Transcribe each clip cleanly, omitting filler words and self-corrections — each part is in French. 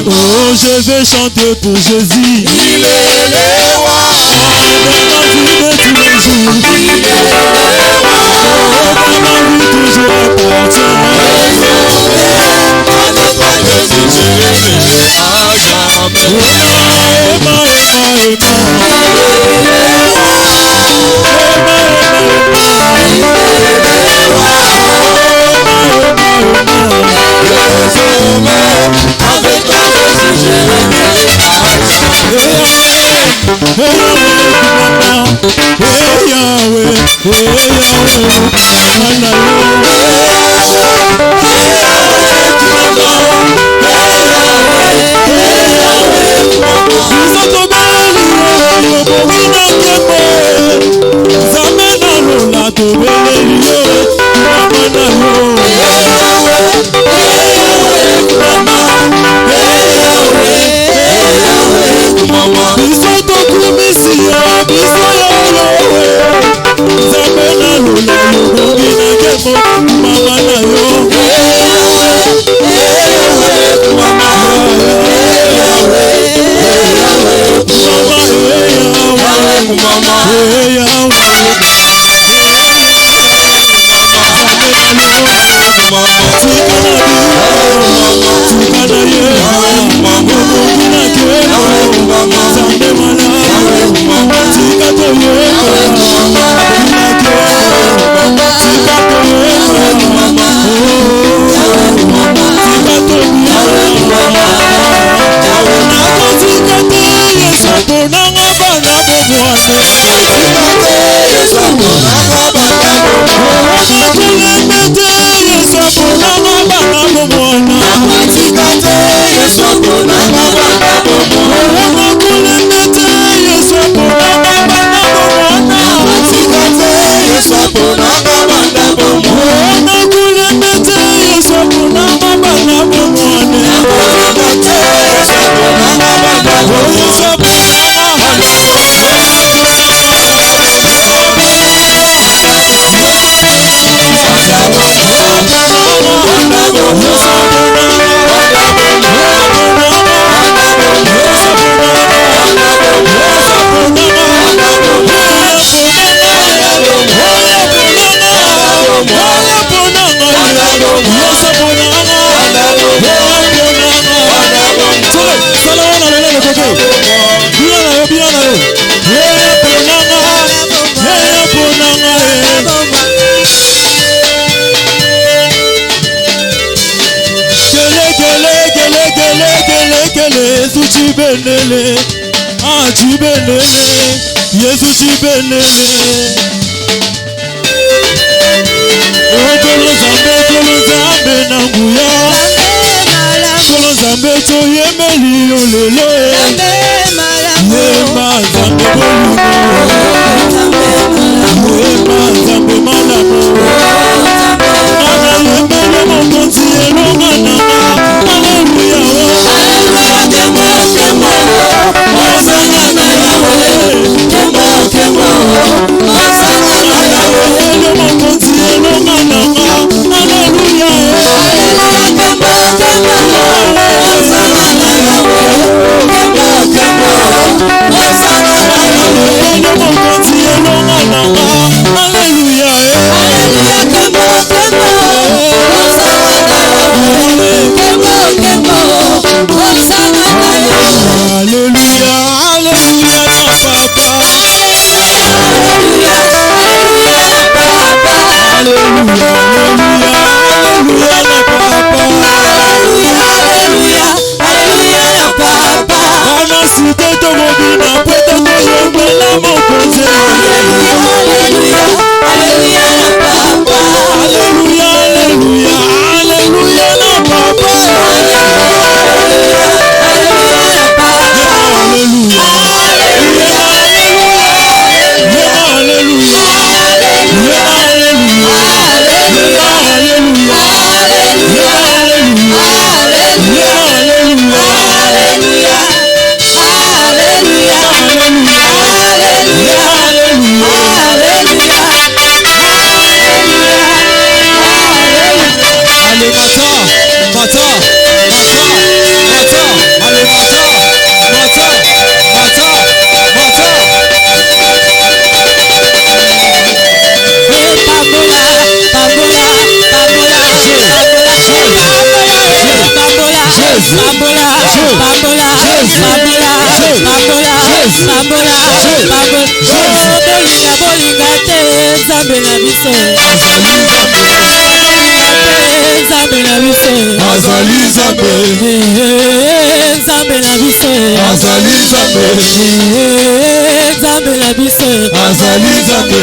Oh, je vais chanter pour Jésus. Il est le roi. Dans ma vie de tous les jours. Il est le roi. Dans ma vie toujours appartient. Avec toi Jésus, je vais m'aimer à jamais. Avec toi Jésus, je vais m'aimer à Yesu chibenele. Kolo zambe nanguya. Kolo zambe to yemeli olelo. Yema zambe bolumo. Yema zambe malamo. Ana yemele mokonzi elonga nanga. Hallelujah. Hallelujah kemo kemo. Osana na Yahweh. Kemo kemo. Osana na Yahweh. Mokonzi elonga nanga. Hallelujah. Hallelujah kemo kemo. Osana na Yahweh. Bambola, bambola, bambola, bambola, bambola, bambola. Bolinga, bolinga te, Nzambe na biso. Nzambe na biso. Azali Nzambe. Nzambe na biso. Azali Nzambe. Nzambe na biso. Azali Nzambe.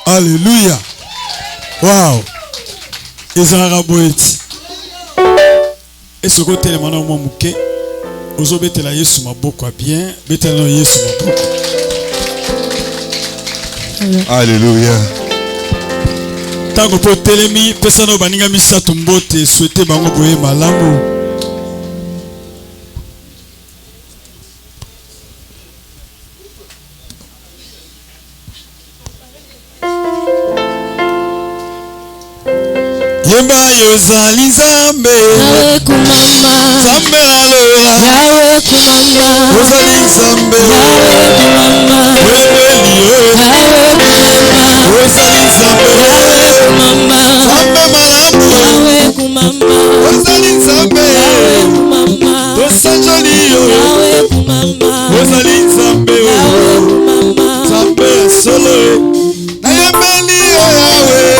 Alléluia. Wow. Ezara boeti. Esoko telemana mo muke. Ozo betela Yesu maboko bien, betela Yesu maboko. Alléluia. Tango po telemi pesa no baninga misato mbote souhaiter bango boye malamu. Yemba yozali Nzambe Yawe kumama Nzambe alola Yawe kumama Ozali Nzambe Yawe kumama Webeliyo Yawe kumama Ozali Nzambe Yawe kumama Nzambe malamu Yawe kumama Ozali Nzambe Yawe kumama Tosanjoliyo Yawe kumama Ozali Nzambe Yawe kumama Nzambe solo Ayembeliyo Yawe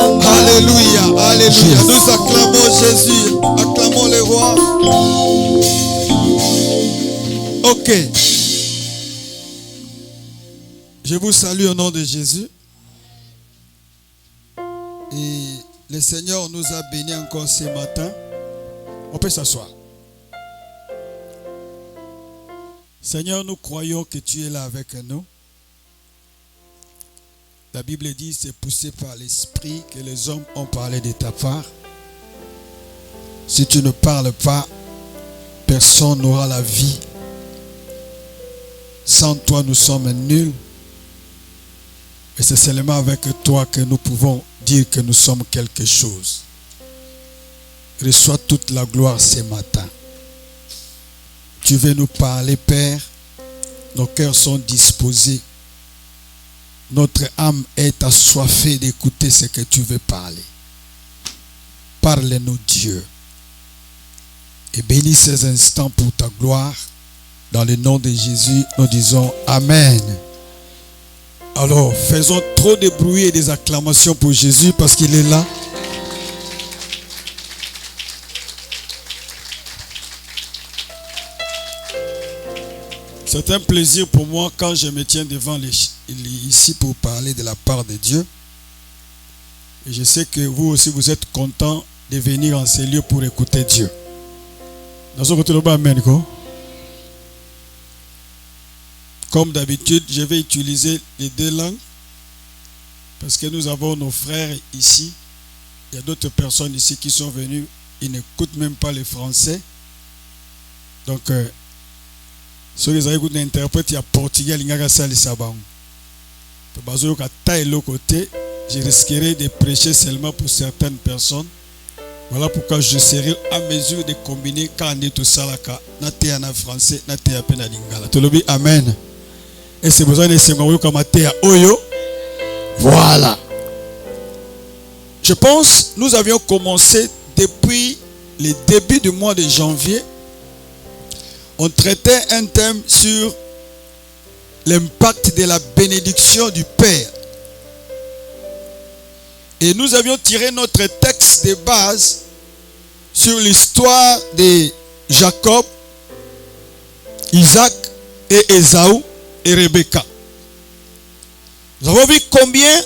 Alléluia, alléluia. Nous acclamons Jésus, acclamons le roi. Ok. Je vous salue au nom de Jésus. Et le Seigneur nous a bénis encore ce matin. On peut s'asseoir. Seigneur, nous croyons que tu es là avec nous. La Bible dit, c'est poussé par l'Esprit que les hommes ont parlé de ta part. Si tu ne parles pas, personne n'aura la vie. Sans toi, nous sommes nuls. Et c'est seulement avec toi que nous pouvons dire que nous sommes quelque chose. Reçois toute la gloire ce matin. Tu veux nous parler, Père. Nos cœurs sont disposés. Notre âme est assoiffée d'écouter ce que tu veux parler. Parle-nous, Dieu. Et bénis ces instants pour ta gloire. Dans le nom de Jésus, nous disons Amen. Alors, faisons trop de bruit et des acclamations pour Jésus parce qu'il est là. C'est un plaisir pour moi quand je me tiens devant ici pour parler de la part de Dieu. Et je sais que vous aussi, vous êtes contents de venir en ces lieux pour écouter Dieu. Dans ce côté, amen. Comme d'habitude, je vais utiliser les deux langues parce que nous avons nos frères ici. Il y a d'autres personnes ici qui sont venues. Ils n'écoutent même pas le français. Donc, ceux qui écoutent l'interprète, il y a portugais, il y a côté. Je risquerais de prêcher seulement pour certaines personnes. Voilà pourquoi je serai à mesure de combiner quand on est tout ça là, en français, en lingala. Tolobi amen. Et c'est besoin de se marier comme oyo. Voilà. Je pense nous avions commencé depuis le début du mois de janvier. On traitait un thème sur l'impact de la bénédiction du Père. Et nous avions tiré notre texte de base sur l'histoire de Jacob, Isaac et Ésaü et Rebecca. Nous avons vu combien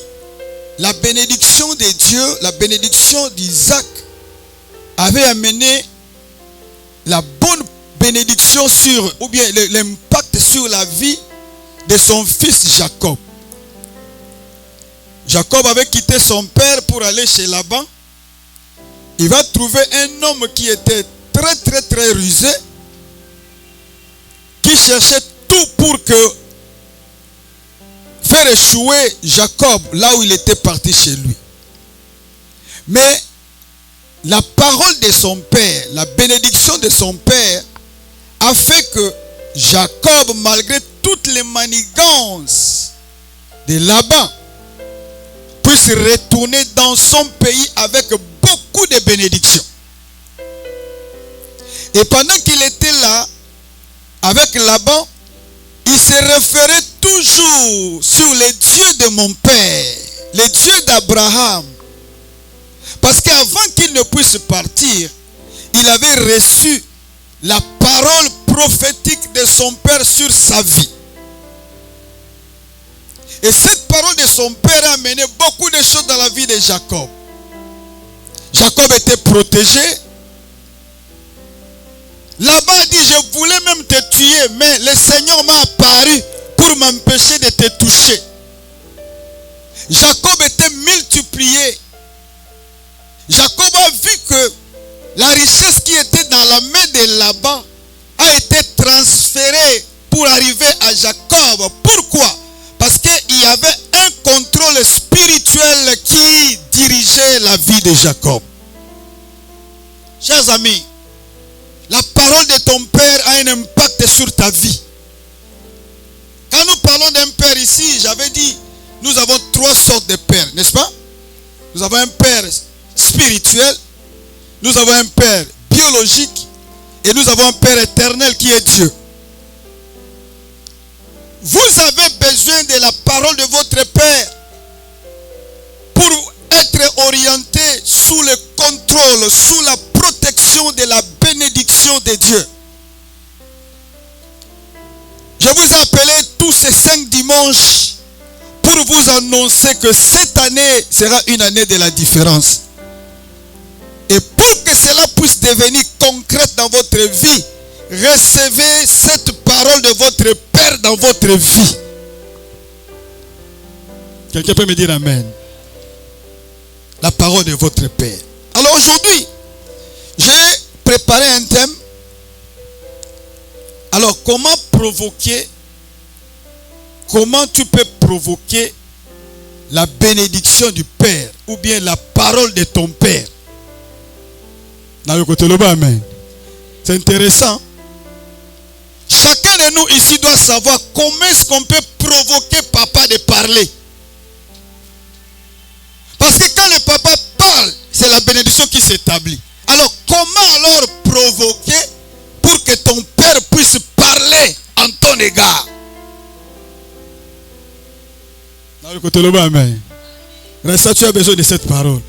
la bénédiction de Dieu, la bénédiction d'Isaac avait amené la bonne bénédiction sur, ou bien l'impact sur la vie de son fils Jacob. Jacob avait quitté son père pour aller chez Laban. Il va trouver un homme qui était très rusé, qui cherchait tout pour que faire échouer Jacob là où il était parti chez lui. Mais la parole de son père, la bénédiction de son père a fait que Jacob, malgré toutes les manigances de Laban, puisse retourner dans son pays avec beaucoup de bénédictions. Et pendant qu'il était là, avec Laban, il se référait toujours sur les dieux de mon père, les dieux d'Abraham. Parce qu'avant qu'il ne puisse partir, il avait reçu la parole prophétique de son père sur sa vie. Et cette parole de son père a amené beaucoup de choses dans la vie de Jacob. Jacob était protégé. Laban dit, je voulais même te tuer, mais le Seigneur m'a apparu pour m'empêcher de te toucher. Jacob était multiplié. Jacob a vu que la richesse qui était dans la main de Laban a été transférée pour arriver à Jacob. Pourquoi? Parce qu'il y avait un contrôle spirituel qui dirigeait la vie de Jacob. Chers amis, la parole de ton père a un impact sur ta vie. Quand nous parlons d'un père ici, j'avais dit, nous avons trois sortes de pères, n'est-ce pas? Nous avons un père spirituel, nous avons un père biologique et nous avons un père éternel qui est Dieu. Vous avez besoin de la parole de votre père pour être orienté sous le contrôle, sous la protection de la bénédiction de Dieu. Je vous ai appelé tous ces 5 dimanches pour vous annoncer que cette année sera une année de la différence. Et pour que cela puisse devenir concret dans votre vie, recevez cette parole parole de votre Père dans votre vie. Quelqu'un peut me dire Amen. La parole de votre Père. Alors aujourd'hui, j'ai préparé un thème. Alors comment tu peux provoquer la bénédiction du Père ou bien la parole de ton Père? Dans le côté là-bas, amen. C'est intéressant. Chacun de nous ici doit savoir comment est-ce qu'on peut provoquer papa de parler. Parce que quand le papa parle, c'est la bénédiction qui s'établit. Alors comment alors provoquer pour que ton Père puisse parler en ton égard? Dans le côté là-bas, amen. Reste, tu as besoin de cette parole.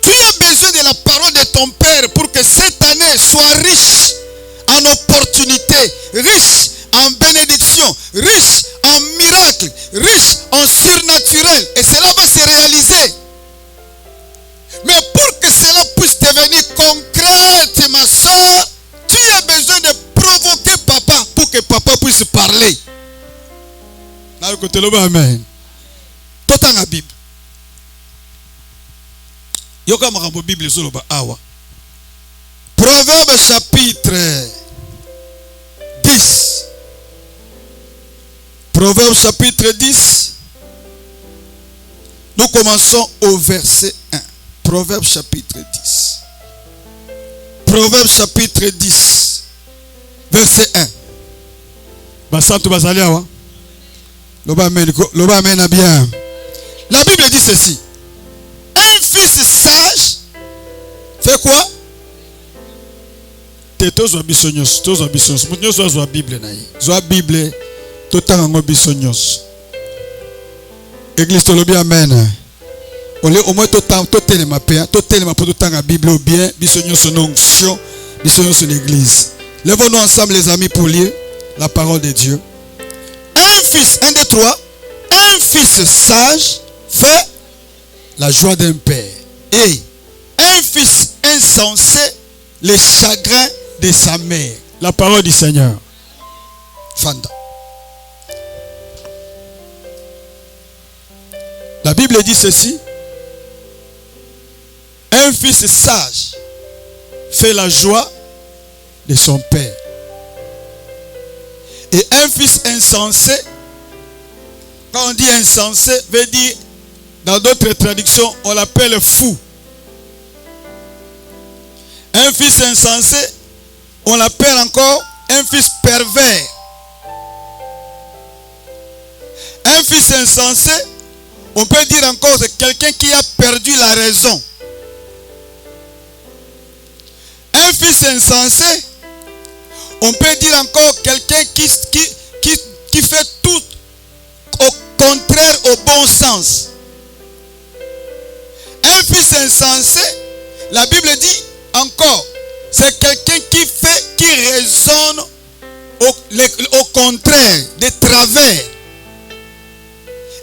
Tu as besoin de la parole de ton Père pour que cette année soit riche en opportunités, riche en bénédictions, riche en miracles, riche en surnaturel. Et cela va se réaliser. Mais pour que cela puisse devenir concret, ma soeur, tu as besoin de provoquer papa pour que papa puisse parler. Dans le côté là-bas, amen. Tout dans la Bible. Yoka makambo Bible sur le awa. Proverbe chapitre 10. Proverbe chapitre 10. Nous commençons au verset 1. Proverbe chapitre 10. Proverbe chapitre 10. Verset 1. Basantu bazali awa. Loba amen bien. La Bible dit ceci. Un fils sage fait quoi? Teto bisonyos, tozo bisonyos. Mutnyos zo Bible na yi. Zo Bible totanga ngo bisonyos. Église tolobi amen. Ole au moins totelema pe, totelema pour totanga Bible ou bien bisonyos son onction, bisonyos son église. Lèvons-nous ensemble les amis pour lire la parole de Dieu. Un fils, 1, 2, 3. Un fils sage fait la joie d'un père. Et un fils insensé, les chagrins de sa mère. La parole du Seigneur. Fanda. La Bible dit ceci. Un fils sage fait la joie de son père. Et un fils insensé, quand on dit insensé, veut dire, dans d'autres traductions, on l'appelle fou. Un fils insensé, on l'appelle encore un fils pervers. Un fils insensé, on peut dire encore c'est quelqu'un qui a perdu la raison. Un fils insensé, on peut dire encore quelqu'un qui fait tout au contraire au bon sens. Un fils insensé, la Bible dit encore, c'est quelqu'un qui raisonne au contraire, de travers.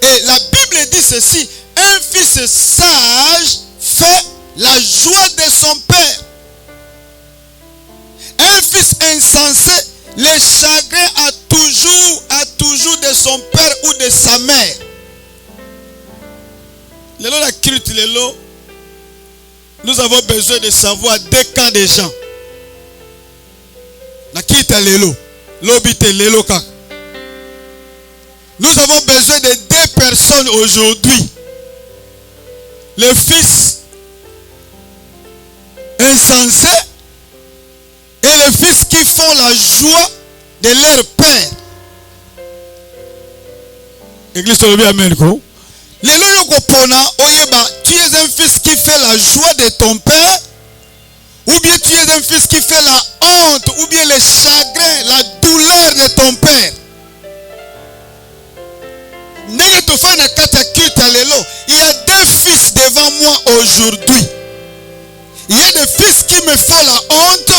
Et la Bible dit ceci, un fils sage fait la joie de son père. Un fils insensé, les chagrins a toujours de son père ou de sa mère. Lelo la culte lelo, nous avons besoin de savoir deux cas de gens. La culte lelo, l'obité lelo ka. Nous avons besoin de deux personnes aujourd'hui. Les fils insensés et les fils qui font la joie de leur père. Église de Amen. Tu es un fils qui fait la joie de ton père, ou bien tu es un fils qui fait la honte, ou bien le chagrin, la douleur de ton père. Il y a deux fils devant moi aujourd'hui. Il y a des fils qui me font la honte.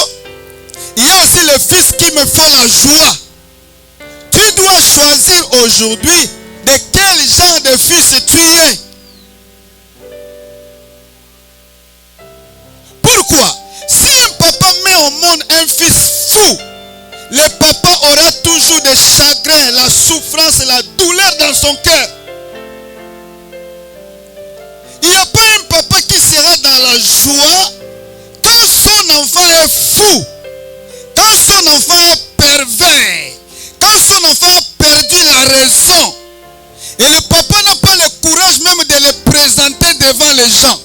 Il y a aussi les fils qui me font la joie. Tu dois choisir aujourd'hui de quel genre de fils tu es. Pourquoi? Si un papa met au monde un fils fou, le papa aura toujours des chagrins, la souffrance et la douleur dans son cœur. Il n'y a pas un papa qui sera dans la joie quand son enfant est fou, quand son enfant est pervers, quand son enfant a perdu la raison. Et le papa n'a pas le courage même de le présenter devant les gens.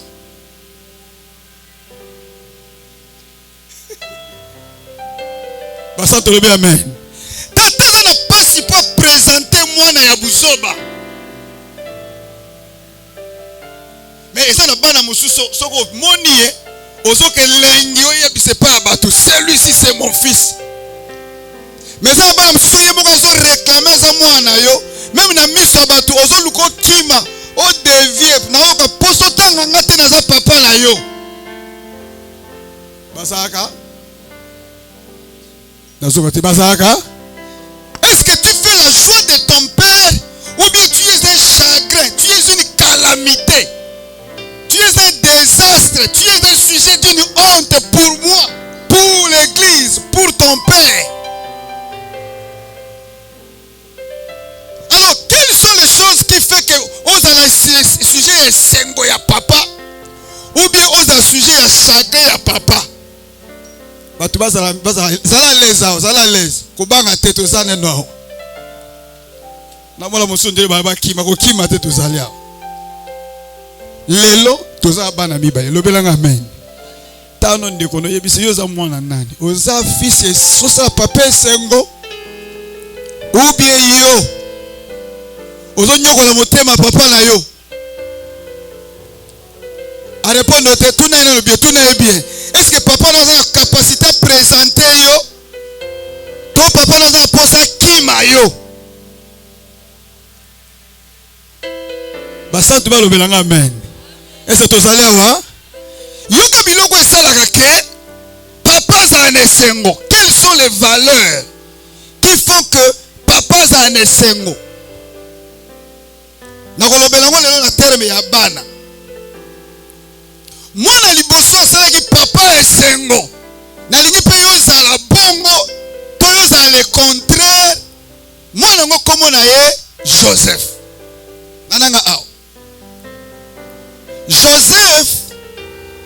Amen. Tata n'a pas si pas présenter moi na yabuzoba. Mais ça n'a pas na mususo soko moni ozo ke lengi oye bise pa abatu. Celui-ci c'est mon fils. Mais ça ba na mususo yemo ko zo réclamer za mwana yo. Même na miso abatu ozo luko kima o devie na o ka poso tanga ngate na za papa na yo. Basaka est-ce que tu fais la joie de ton père ou bien tu es un chagrin, tu es une calamité, tu es un désastre, tu es un sujet d'une honte pour moi, pour l'église, pour ton père. Alors quelles sont les choses qui font que on a le sujet est sengo ya papa ou bien on a le sujet ya chagrin ya papa? Zala les kubanga teto zane no na mola musundele baba kima ko kima teto zalia lelo toza bana mibale lobelanga amen tano ndeko no yebisi yoza mwana nani oza fils et sosa papa sengo ou bien yo ozo nyoko na motema papa na yo a répondre te tout na bien tout na bien. Est-ce que papa n'a la capacité de présenter yo? Ton papa n'a pas posé qui ma yo? Basa tu vas le belanga amen. Est-ce que tu as allé voir? Yo kabiloko esala ke papa za nesengo. Quelles sont les valeurs qui font que papa za nesengo? Na kolobelanga lelo na terme ya bana. Mwana liboso asalaki papa esengo nalingi pe yozala bongo to yozala le contraire mwana ngo komo na ye Joseph nananga aw Joseph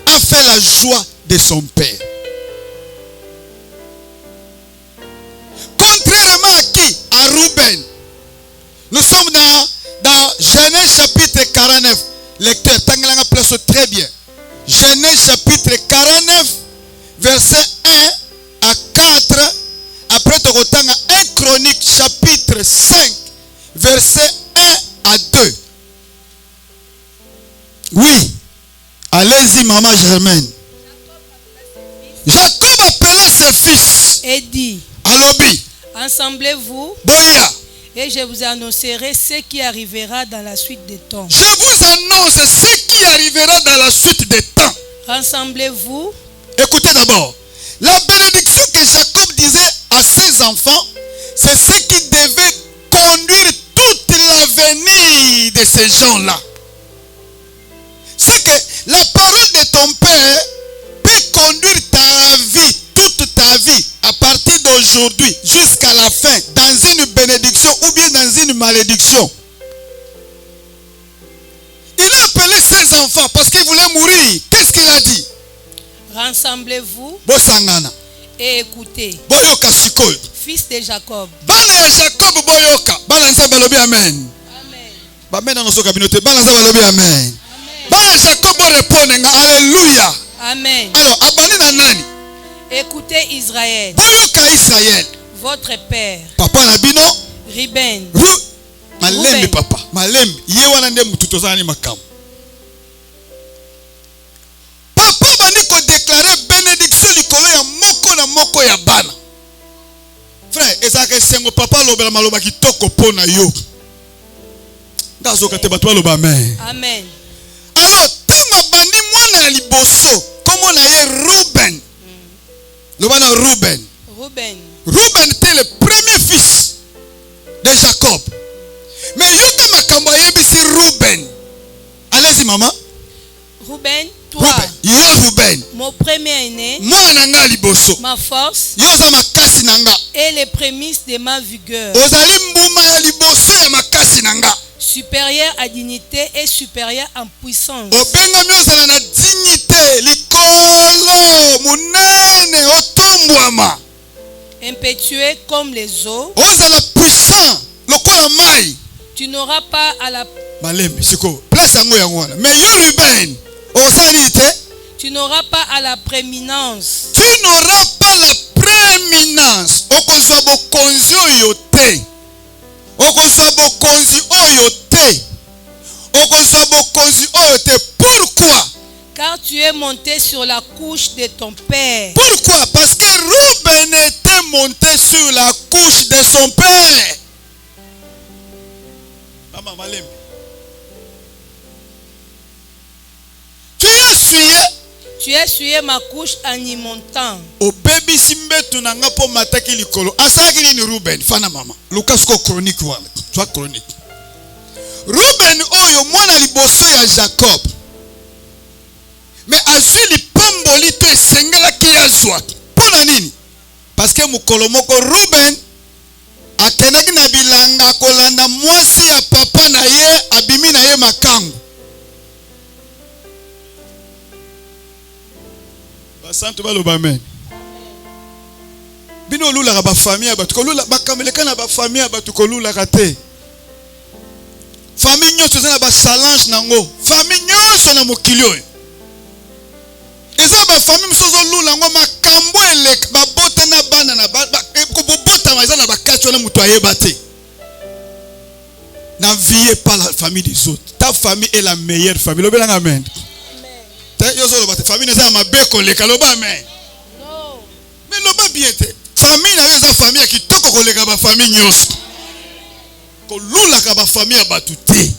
a fait la joie de son père, contrairement à qui? À Ruben. Nous sommes dans Genèse chapitre 49. Lecteur tangalanga place très bien. Genèse chapitre 49, verset 1 à 4. Après Tokotanga 1 Chronique chapitre 5, verset 1 à 2. Oui. Allez-y, maman Germaine. Jacob appela ses fils et dit: Alobi, assemblez-vous Boya, et je vous annoncerai ce qui arrivera dans la suite des temps. je vous annonce ce qui arrivera dans la suite des temps. Rassemblez-vous. Écoutez d'abord. La bénédiction que Jacob disait à ses enfants, c'est ce qui devait conduire toute l'avenir de ces gens-là. C'est que la parole de ton père peut conduire ta vie, toute ta vie, à partir d'aujourd'hui jusqu'à la fin, dans une bénédiction ou bien dans une malédiction. Il a appelé ses enfants parce qu'il voulait mourir. Qu'est-ce qu'il a dit? Rassemblez-vous Bosangana. et écoutez, Boyoka sikoyo. fils de Jacob. Bana ya Jacob boyoka. Bana nzambe balobi amen. Amen. Ba mena noso kabinote. Bana nzambe balobi amen. Amen. Bana Jacob répondre nga alléluia. Amen. Alors abani na nani? Écoutez Israël, Boyoka Israël. votre père, Papa na bino. Ruben, Malembe Ruben. papa. Malembe. Ye wana nde mutu tozana makam. Papa bani ko déclarer bénédiction likolo ya moko na moko ya bana. Frère, ezaka sengo papa lobela maloba kitoko pona yo. Ndazo kate bato baloba amen. Amen. Alors, tango bandi mwana ya liboso, komo na ye Ruben. Lobana Ruben. Ruben, Ruben était le premier fils de Jacob. Mais yoka makambo yebisi Ruben. Allez-y maman. Ruben, toi, Ruben. Yo Ruben. mon premier-né, Mwana nga liboso. ma force Yo za makasi nanga. et les prémices de ma vigueur, Ozali mbuma ya liboso ya makasi nanga. supérieur à dignité et supérieur en puissance, Obengami ozala na dignité likolo munene otumbwama. impétueux comme les eaux. Ozala puissant lokola mai. Tu n'auras pas à la Malembe siko place yango yango wana. Mais yo Ruben, osali te. tu n'auras pas à la prééminence. Tu n'auras pas la prééminence. Okozwa bokonzi oyo te. Okozwa bokonzi oyo te. Okozwa bokonzi oyo te. Pourquoi? Car tu es monté sur la couche de ton père. Pourquoi? Parce que Ruben était monté sur la couche de son père. Maman Malembe. Tu as essuyé ma couche en y montant. Obebisi mbetu nanga po mataki likolo. Asaki nini Ruben? Fana mama. Lucas ko chronique wala. Toi chronique. Ruben oyo mwana liboso ya Jacob. Mais azwi lipamboli to esengelaki yazwa. Pona nini? Parce que mukolo moko Ruben akendaki na bilanga kolanda mwasi ya papa na ye abimi na ye makangu. Santo baloba amen. Bino lula ba famille abatu kolula bakameleka na ba famille abatu kolula kate. Famille nyonso na ba challenge nango. Famille nyonso na mokili oyo. Eza ba famille msozo lula ngo makambo eleka ba bota na bana na ba ko bota maza na bakati na mutu ayeba te. N'enviez pas la famille des autres. Ta famille est la meilleure famille. Lobelanga amen. Yo zo loba te famille neza mabeko leka loba amen. Non. Mais loba bien te. Famille na yo za famille kitoko koleka ba famille nyonso. Ko lula ka ba famille abatu te.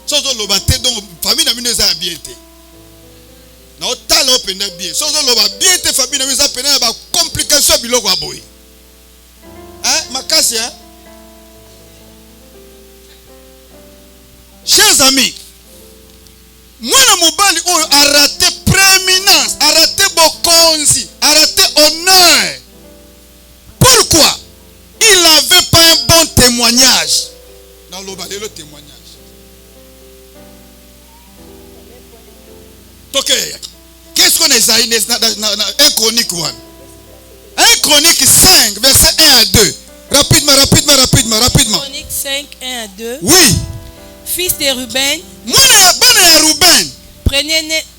Sozo loba te donc famille na mino za bien te. Na otala openda bien. Sozo loba bien te famille na mino za pena ba complication biloko aboyi. Hein makasi hein? Chers amis, mwana mobali oyo a raté prééminence, a raté bokonzi, a raté honneur. Pourquoi? Il n'avait pas un bon témoignage. Dans le témoignage. Ok. Qu'est-ce qu'on est dans 1 Chronique 1? 1 Chronique 5, verset 1 à 2. Rapidement. Chronique 5, 1 à 2. Oui. Fils de Ruben, Mwana ya bana ya Ruben.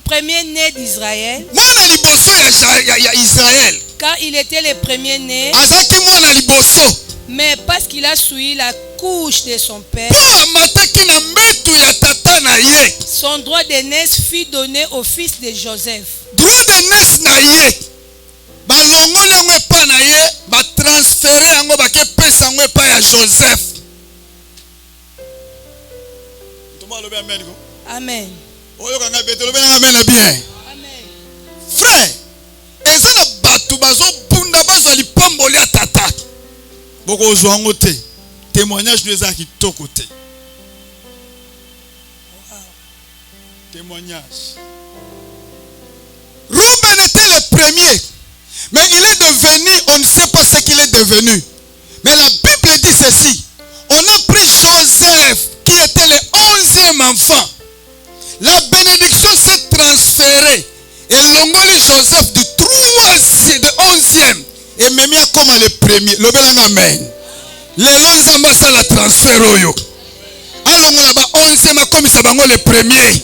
premier-né d'Israël, Mwana liboso ya Israël. car il était le premier-né, Azaki mwana liboso. mais parce qu'il a souillé la couche de son père, Po amataki na mbetu ya tata na ye. son droit d'aînesse fut donné au fils de Joseph. Droit d'aînesse na ye. Balongoli yango epa na ye, batransfere yango bakepesa yango epa ya Joseph. Amen. Bien. Amen. Frère, eza na batu bazo bunda bazo lipamboli ya tata. Boko ozwango te. Témoignage nous eza kitoko te. Témoignage. Ruben était le premier. Mais il est devenu, on ne sait pas ce qu'il est devenu. Mais la Bible dit ceci. On a pris Joseph qui était le 11e enfant. La bénédiction s'est transférée. Et l'ongoli Joseph du 3e, de 11e. Et même comme le premier. Le belang amen. Les lonzamba ça la transfert oyo. Alors on a 11e comme ça bango le premier.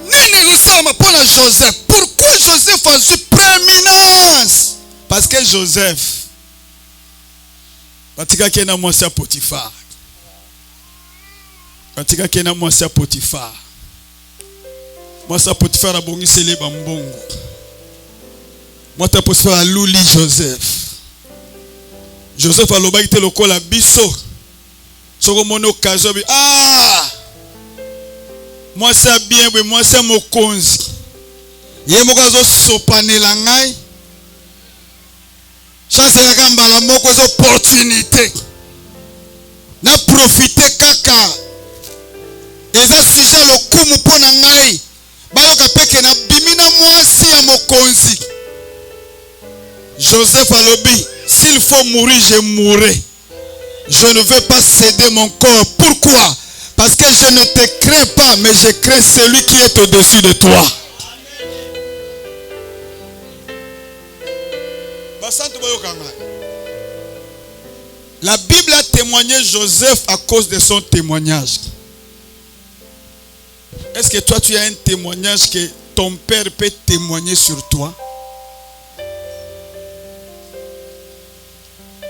Nini lusama pour Joseph. Pourquoi Joseph a eu prééminence? Parce que Joseph Patika kena mwasi ya Potifar. Patika kena mwasi ya Potifar. Mwasi ya Potifar abongiseli ba mbongo. Mwasi ya Potifar aluli Joseph. Joseph alobaki te lokola biso. Soko mona occasion bi mwasi ya bien bwe mwasi ya mokonzi. Ye moko azo sopanela ngai. Chance ya kambala moko zo opportunité. Na profiter kaka. Eza sujet lokumu pona ngai. Bayoka peke na bimina mwasi ya mokonzi. Joseph alobi, s'il faut mourir, je mourrai. Je ne veux pas céder mon corps. Pourquoi? Parce que je ne te crains pas, mais je crains celui qui est au-dessus de toi. La Bible a témoigné Joseph à cause de son témoignage. Est-ce que toi tu as un témoignage que ton père peut témoigner sur toi?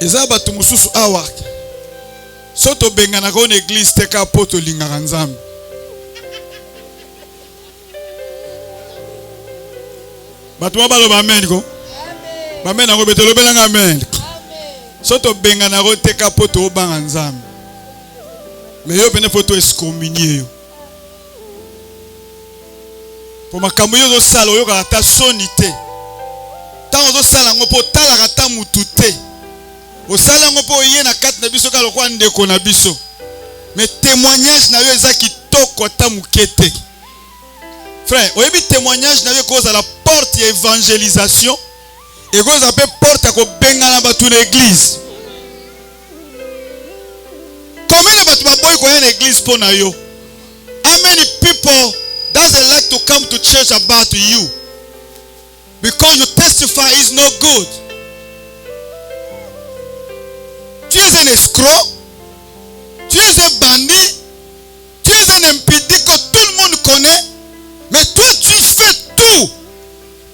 Ezaba tumususu awa. Soto bengana ko église teka poto lingaka nzambe. Batuma baloba amen ko? Amen nango betelo belanga amen. Soto bengana ko teka poto obanga nzambe. Mais yo bene photo excommunié yo. Pour makambo yo zo sala yo ka ta sonité. Tango zo sala ngo po tala ka ta mututé. Au salon po yena kat na biso ka lokwa ndeko na biso. Mais témoignage na yo eza kitoko ta mukete. Frère, oyebi témoignage na yo cause à la porte ya évangélisation et cause à porte à ko bengana ba toute l'église. Combien de batu ba boy ko en église po na yo? How many people doesn't like to come to church about you? Because you testify is not good. Tu es un escroc, tu es un bandit, tu es un impudique que tout le monde connaît, mais toi tu fais tout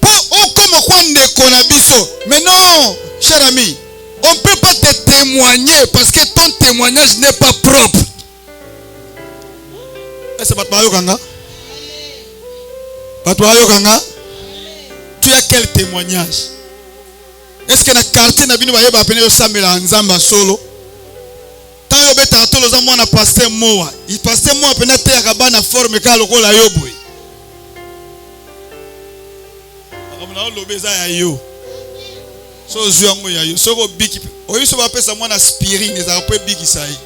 pour comme quoi Nekonabiso. Mais non, cher ami, on ne peut pas te témoigner parce que ton témoignage n'est pas propre. Est-ce que tu as quel témoignage? Est-ce que na quartier na bino ba yeba pene yo samela nzamba solo? Tant yo beta tolo za mwana pasteur moa. Il pasteur moa pena te yakabana forme ka lokola yo boy. Akamuna lobeza ya yo. So zuango ya yo. So go biki. Oyo so ba pesa mwana aspirine za po biki sai.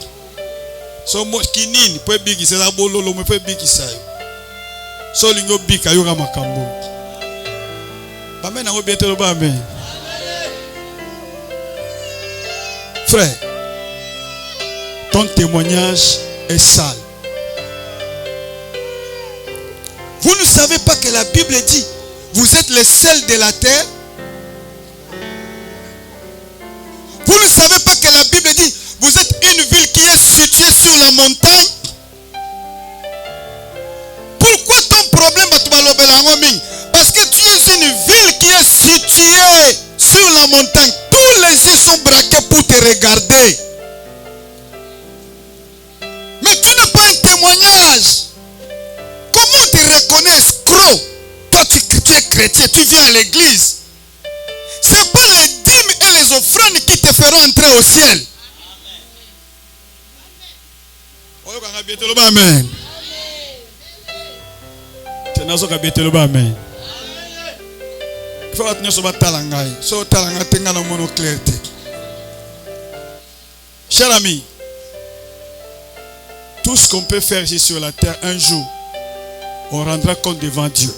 So mo kinini po biki za bololo mo po biki sai. So lingo bika yo ka makambo. Ba mena go bientelo ba amen. Frère, ton témoignage est sale. Vous ne savez pas que la Bible dit, vous êtes les sels de la terre. Vous ne savez pas que la Bible dit, vous êtes une ville qui est située sur la montagne. Pourquoi ton problème parce que tu es une ville qui est située sur la montagne. Tous les yeux sont braqués pour te regarder. Mais tu n'as pas un témoignage. Comment te reconnais escroc? Toi tu es chrétien, tu viens à l'église. C'est pas les dîmes et les offrandes qui te feront entrer au ciel. Amen. Amen. Il faut retenir sur Talangai. So Talanga tenga na mono clarté. Cher ami, tout ce qu'on peut faire ici sur la terre, un jour, on rendra compte devant Dieu.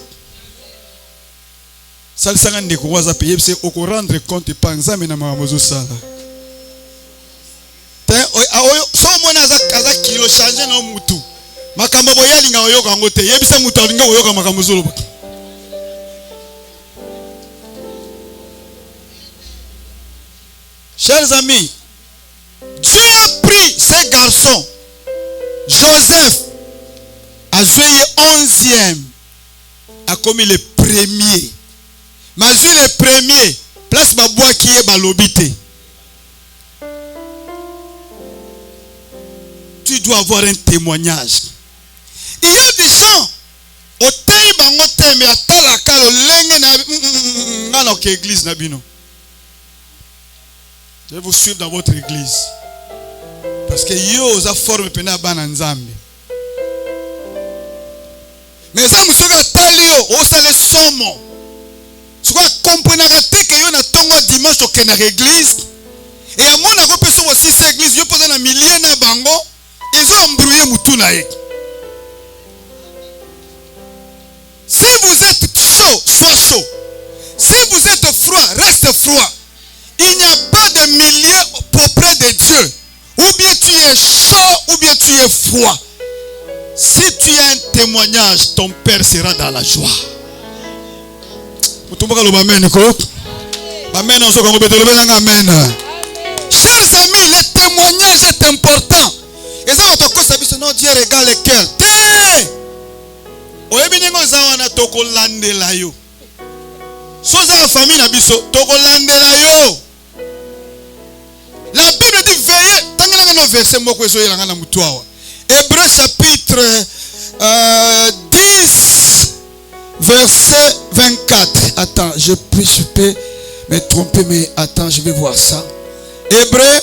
Ça le sanga ndeko waza payer c'est au rendre compte pas nzambe na mamozo sala. So mona za kaza kilo changer na mutu. Makambo boyali nga oyoka ngote. Yebisa mutu alinga oyoka makambo zolo. Chers amis, Dieu a pris ces garçons. Joseph a joué 11e, a commis le premier. Mais joué le premier, place ma bois qui est balobité. Tu dois avoir un témoignage. Il y a des gens, au thème, mais à talakalo, lengue na église nabino. Je vais vous suivre dans votre église. Parce que yo za forme pena bana nzambe. Mais ça musoka talio o sale somo. Soka comprendre que yo na tongo dimanche au kena église et à mon ako peso aussi cette église yo posa na milliers na bango ils ont embrouillé Moutunaï. Si vous êtes chaud, sois chaud. Si vous êtes froid, reste froid. Il n'y a pas de milieu auprès de Dieu. Ou bien tu es chaud, ou bien tu es froid. Si tu as un témoignage, ton Père sera dans la joie. Amen. Chers amis, le témoignage est important. Et ça, non, Dieu regarde le cœur. La Bible dit veillez. Hébreux chapitre 10, verset 24. Attends, je peux me tromper, mais attends, je vais voir ça. Hébreux.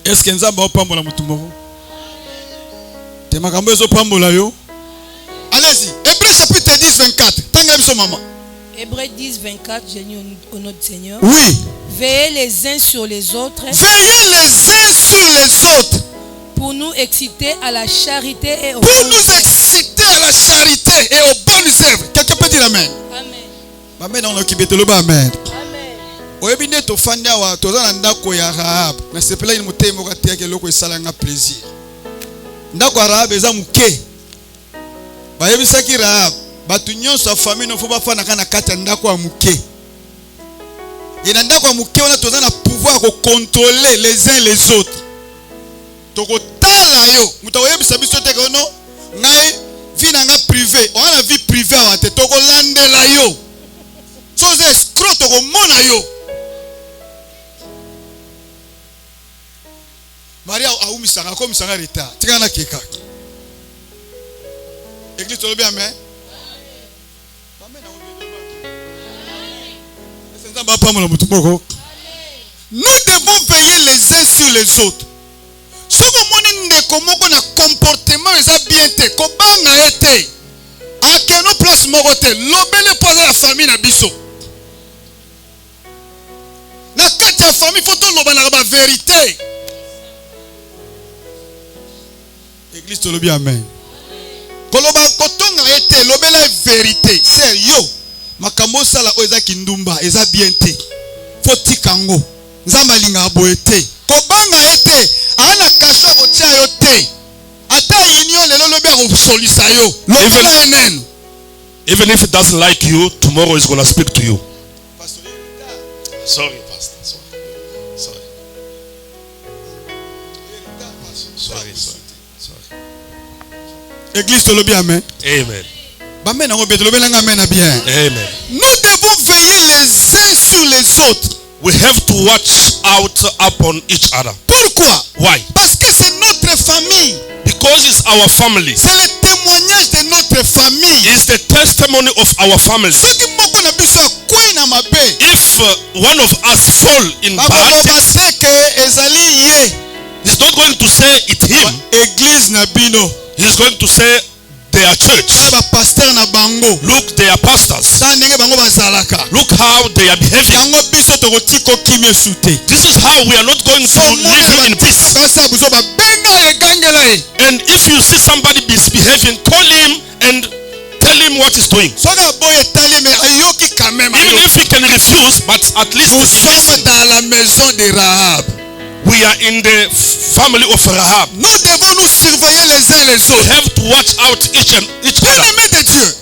Est-ce que nous avons pas la mutumoro? Allez-y. Hébreux chapitre 10, 24. Hébreux 10, 24, j'ai lu au nom du Seigneur. Oui. Veillez les uns sur les autres. Veillez les uns sur les autres. Pour nous exciter à la charité et aux pour bonnes nous œuvres. exciter à la charité et aux bonnes œuvres. Quelqu'un peut dire amen. Amen. Amen. On a qui bête le bas amen. Amen. Oyebine to fanya wa to za ndako ya Rahab. Na sepela ni mutemo kati yake loko esala nga plaisir. Ndako ya Rahab eza muke. Bayebisaki Rahab, batu nyonso ya famille no fo bafana kana kati ya ndako ya muke. Et dans ndako ya muke wana to za na pouvoir ko contrôler les uns les autres. Toko tala yo, muta oyebisa biso te ko no, ngai vie na nga privé, on a vie privée wa te toko landela yo. Soze escroc toko mona yo. Maria aumisanga comme sanga reta. Tika na keka. Église to bien amen. Amen. Nous devons veiller les uns sur les autres. Si vous avez un comportement bien, comment été à quelle place morote l'obéle pas la famille na biso. Na kati ya famille faut to la vérité. Église to bien amen. Koloba kotonga été l'obéle vérité. C'est yo. Makambo sala oza kindumba eza bien te. Foti kango. Nzamba linga boete. Kobanga ete ana kasho otia yo te. Ata union lelo lobe ko solisa yo. Lobela enen. Even if it doesn't like you, tomorrow is going to speak to you. Sorry, Pastor. Sorry. Église to lobi amen. Amen. Amen. Amen. Nous devons veiller les uns sur les autres. We have to watch out upon each other. Pourquoi? Why? Parce que c'est notre famille. Because it's our family. C'est le témoignage de notre famille. It's the testimony of our family. If one of us fall in bad things, he's not going to say it's him. He's going to say their church. Look, they are pastors. Look how they are behaving. This is how we are not going to live in peace. And if you see somebody misbehaving, call him and tell him what he's doing. Even if he can refuse, but at least we are in the family of Rahab. Nous devons nous surveiller les uns les We autres. have to watch out each other. Bien-aimé de Dieu,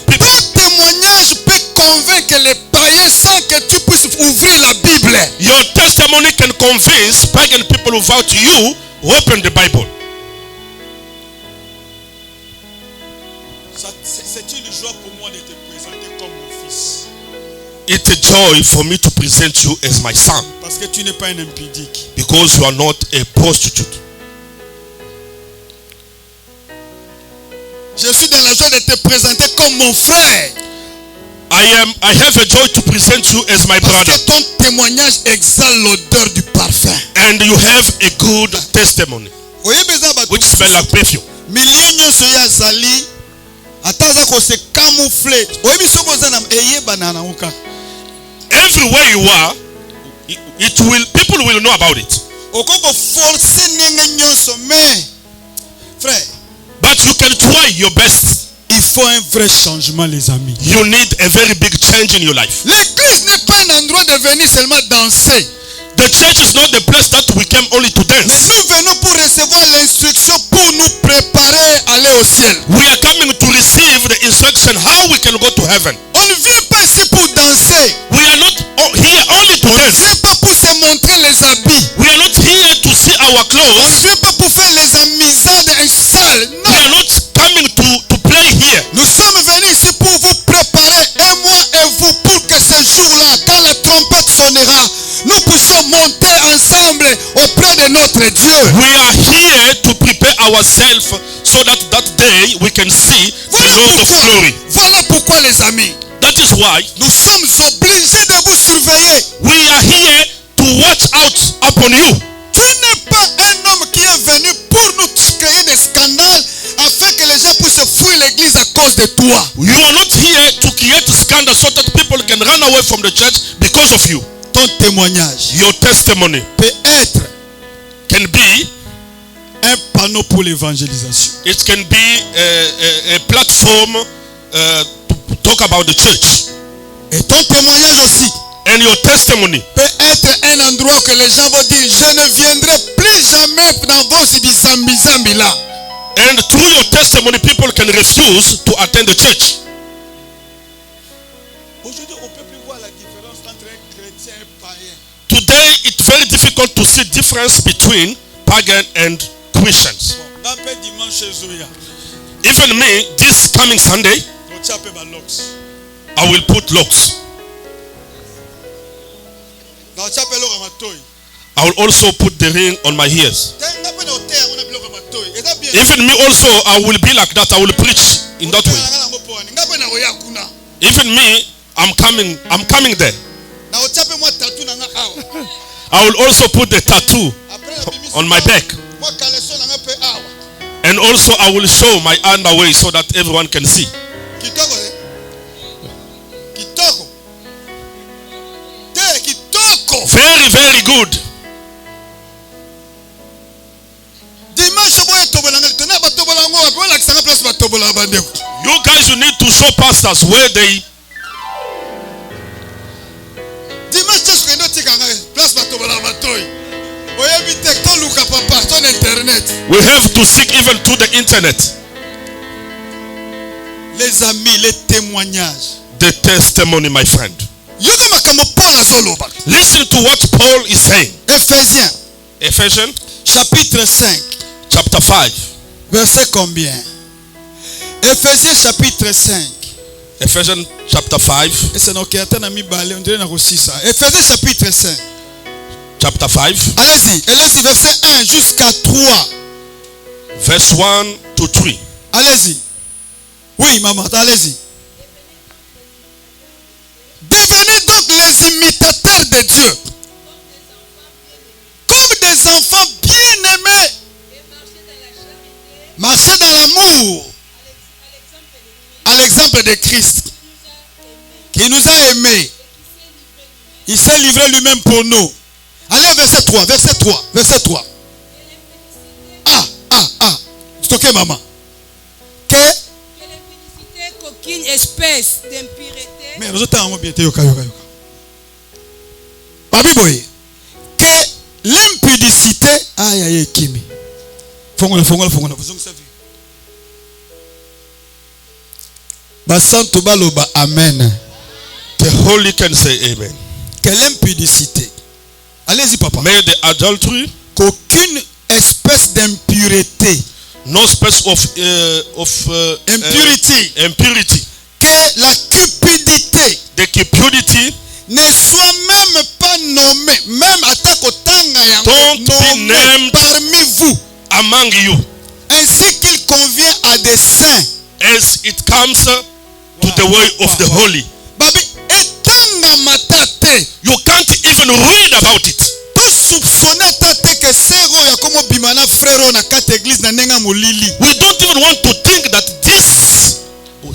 ton témoignage peut convaincre les païens sans que tu puisses ouvrir la Bible. Your testimony can convince pagan people without you open the Bible. C'est une joie pour moi de te présenter comme mon fils. It's a joy for me to present you as my son. Parce que tu n'es pas un impudique. Because you are not a prostitute. Je suis dans la joie de te présenter comme mon frère. I have a joy to present you as my Parce brother. que ton témoignage exhale l'odeur du parfum. And you have a good testimony, which smells like perfume. Millions soya zali ataza ko se camoufler. Oyebi soko zana eyeba na uka. Everywhere you are, people will know about it. okoko forcer ndenge nyonso, mais frère, but you can try your best. il faut un vrai changement, les amis. You need a very big change in your life. L'église n'est pas un endroit de venir seulement danser. The church is not the place that we came only to Mais dance. nous venons pour recevoir l'instruction pour nous préparer à aller au ciel. We are coming to receive the instruction how we can go to heaven. On ne vient pas ici pour danser. We are not here only to On ne dance. vient pas pour se montrer les habits. We are not here to see our On ne clothes. vient pas pour faire les amusades sales. We Non. are not coming to play here. Nous sommes venus ici pour vous préparer, et moi et vous, pour que ce jour-là, quand la trompette sonnera, nous puissions monter ensemble auprès de notre Dieu. We are here to prepare ourselves so that that day we can see the Lord of glory. Voilà pourquoi, les amis, That is why nous sommes obligés de vous surveiller. we are here to watch out upon you. Tu n'es pas un homme qui est venu pour nous créer des scandales afin que les gens puissent fuir l'église à cause de toi. You are not here to create scandal so that people can run away from the church because of you. Ton témoignage Your testimony peut être can be, un panneau pour l'évangélisation. it can be a platform to talk about the church. Et ton témoignage aussi And your testimony peut être un endroit que les gens vont dire, je ne viendrai plus jamais dans vos zambi là. and through your testimony people can refuse to attend the church. Aujourd'hui, on ne peut plus voir la différence entre un chrétien et un païen. Today it's very difficult to see difference between pagan and Christians. Bon, d'après dimanche chez Zoya, Even me, this coming Sunday, on tient un peu ma lox. I will put locks. On tient un peu l'or à ma toy. I will also put the ring on my ears. D'après nos terres, on a mis l'or à ma toy. Et ça bien. Even me also, I will be like that. I will preach in that way. Ngape na oya kuna. Even me, I'm coming there. Na on tient un peu moi tatou na nga awa. I will also put the tattoo Après na bimi on my back. moi caleçon na nga pe awa. And also I will show my underwear so that everyone can see. Kitoko eh? Kitoko. Te kitoko. Very, very good. Dimanche boye tobola nga tena ba tobola ngo wapi wala kisanga place ba tobola ba ndeko. You guys, you need to show pastors where they. Dimanche chesko endo tika nga place ba tobola ba toy. Oyebi tek to luka papa ton internet. We have to seek even to the internet. Les amis, les témoignages. The testimony, my friend. Yoga makambo Paul azoloba. Listen to what Paul is saying. Éphésiens Ephesians chapitre 5 chapter 5. verset combien? Éphésiens chapitre 5. Ephesians chapter 5. Et c'est donc on dirait na ça. Éphésiens chapitre 5. Chapter 5. Allez-y, allez-y verset 1 jusqu'à 3. Verse 1 to 3. Allez-y. Oui, maman, allez-y. Devenez donc les imitateurs de Dieu, comme des enfants bien-aimés. Marchez dans l'amour, à l'exemple de Christ, qui nous a aimés. Il s'est livré lui-même pour nous. Allez, verset 3, verset 3, verset 3. C'est ok, maman. Que qu'aucune espèce d'impureté, mais nous avons bien été yoka. Babi boy, que l'impudicité, aïe kimi. Fongola. Vous avez vu? Basanto baloba amen. The holy can say amen. Que l'impudicité. Allez-y papa. May the adultery, Qu'aucune espèce d'impureté. no space of impurity. Que la cupidité The cupidity, ne soit même pas nommée, même attaque au tanga Don't be named parmi vous, among you, ainsi qu'il convient à des saints. as it comes to the way of the holy. Babi etanga matate. You can't even read about it. To soupçonner tate que sero ya komo bimana frère na kate église na nenga molili. We don't even want to think that this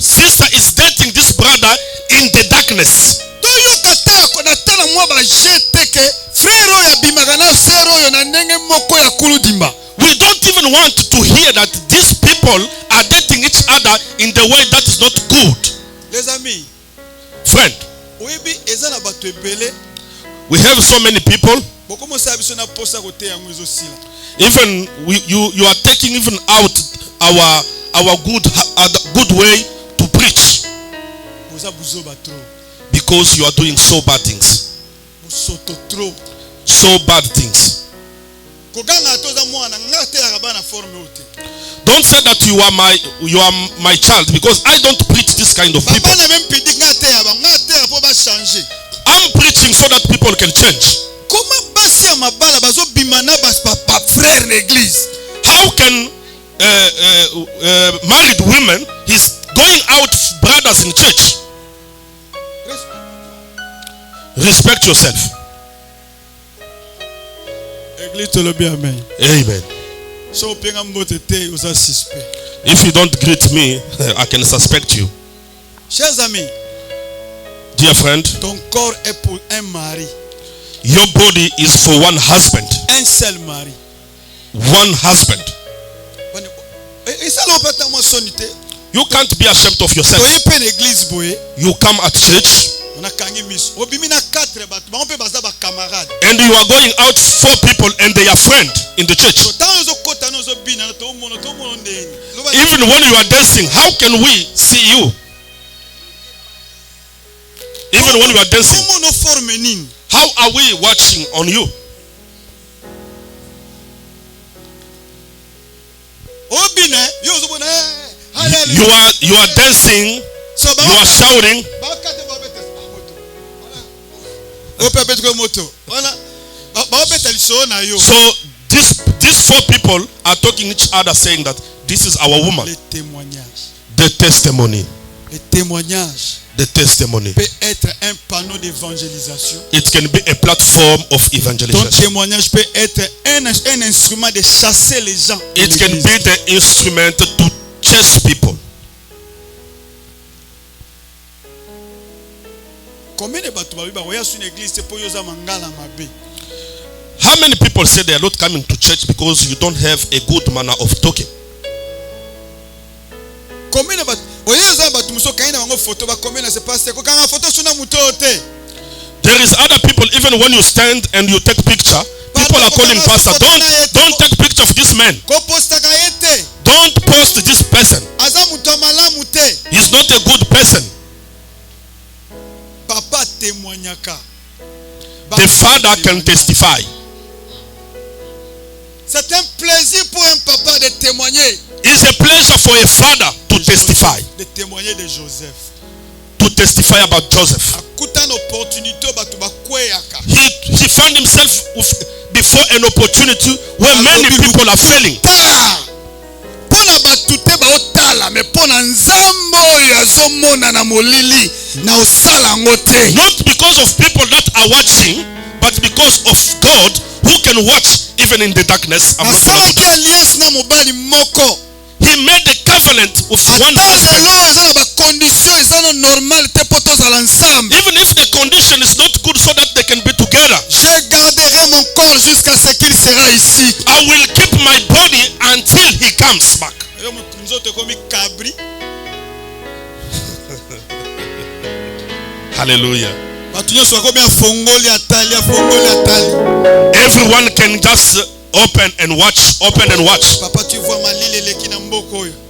sister is dating this brother in the darkness. To yo kata ko na tala mwa ba jete que frère oyo abimaka na sœur oyo na ndenge moko ya kuludimba. We don't even want to hear that these people are dating each other in the way that is not good. Les amis, Friend, oyebi eza na bato ebele. we have so many people. Bokomosa biso na posa kote yango ezosila. Even you are taking even out our good way to preach Boza buzoba trop. because you are doing so bad things. Busoto trop. So bad things. Koganga toza mwana ngate ya bana forme ote. Don't say that you are my child, because I don't preach this kind of people. Bana même pidi ngate ya ba ngate ya po ba changer. I'm preaching so that people can change. Comment basi ya mabala bazo bimana bas papa frère l'église? How can married women is going out brothers in church? Respect yourself. Église to le bien amen. Amen. So penga mbote te osa suspect. If you don't greet me, I can suspect you. Chers amis, Dear friend, ton corps est pour un mari. your body is for one husband. Un seul mari. One husband. Et ça l'on peut tellement soniter. You can't be ashamed of yourself. Soyez pas l'église boye. You come at church On a kangi mis. Obimina 4 bato. On peut baza ba camarade. and you are going out 4 people and they are friends in the church. Tant ozo kota no zo bina to mono ndeni. Even when you are dancing, how can we see you? Even when you are dancing, Mono forme nini. how are we watching on you? Obina yo zo bona. You are dancing, So you are shouting. So these 4 people are talking each other, saying that this is our woman. Le témoignage. The testimony. Le témoignage The testimony. peut être un panneau d'évangélisation. It can be a platform of Ton evangelization. témoignage peut être un instrument de chasser les gens. It can be the instrument to chase people. Combien de bato babi ba oya sur une église c'est pour yoza mangala mabe. How many people say they are not coming to church because you don't have a good manner of talking? Combien de bato oya yoza bato muso kaina bango photo ba combien na se passe ko kanga photo suna mutote. There is other people, even when you stand and you take picture, people are calling pastor, don't take picture of this man. Ko posta ka yete. Don't post this person. Aza muto malamu te. He's not a good person. Papa témoignaka. The father can testify. C'est un plaisir pour un papa de témoigner. It's a pleasure for a father to testify. De témoigner de Joseph. To testify about Joseph. Akuta une opportunité bato ba kweyaka. He found himself before an opportunity where many people are failing. Pona batute ba otala me pona nzambo yazomona na molili na osala ngote. Not because of people that are watching, but because of God who can watch even in the darkness. Asala ki alliance na mobali moko. He made a covenant with one husband. Even if the condition is not good, so that they can be together. Je garderai mon corps jusqu'à ce qu'il sera ici. I will keep my body until he comes back. Hallelujah. Everyone can just open and watch.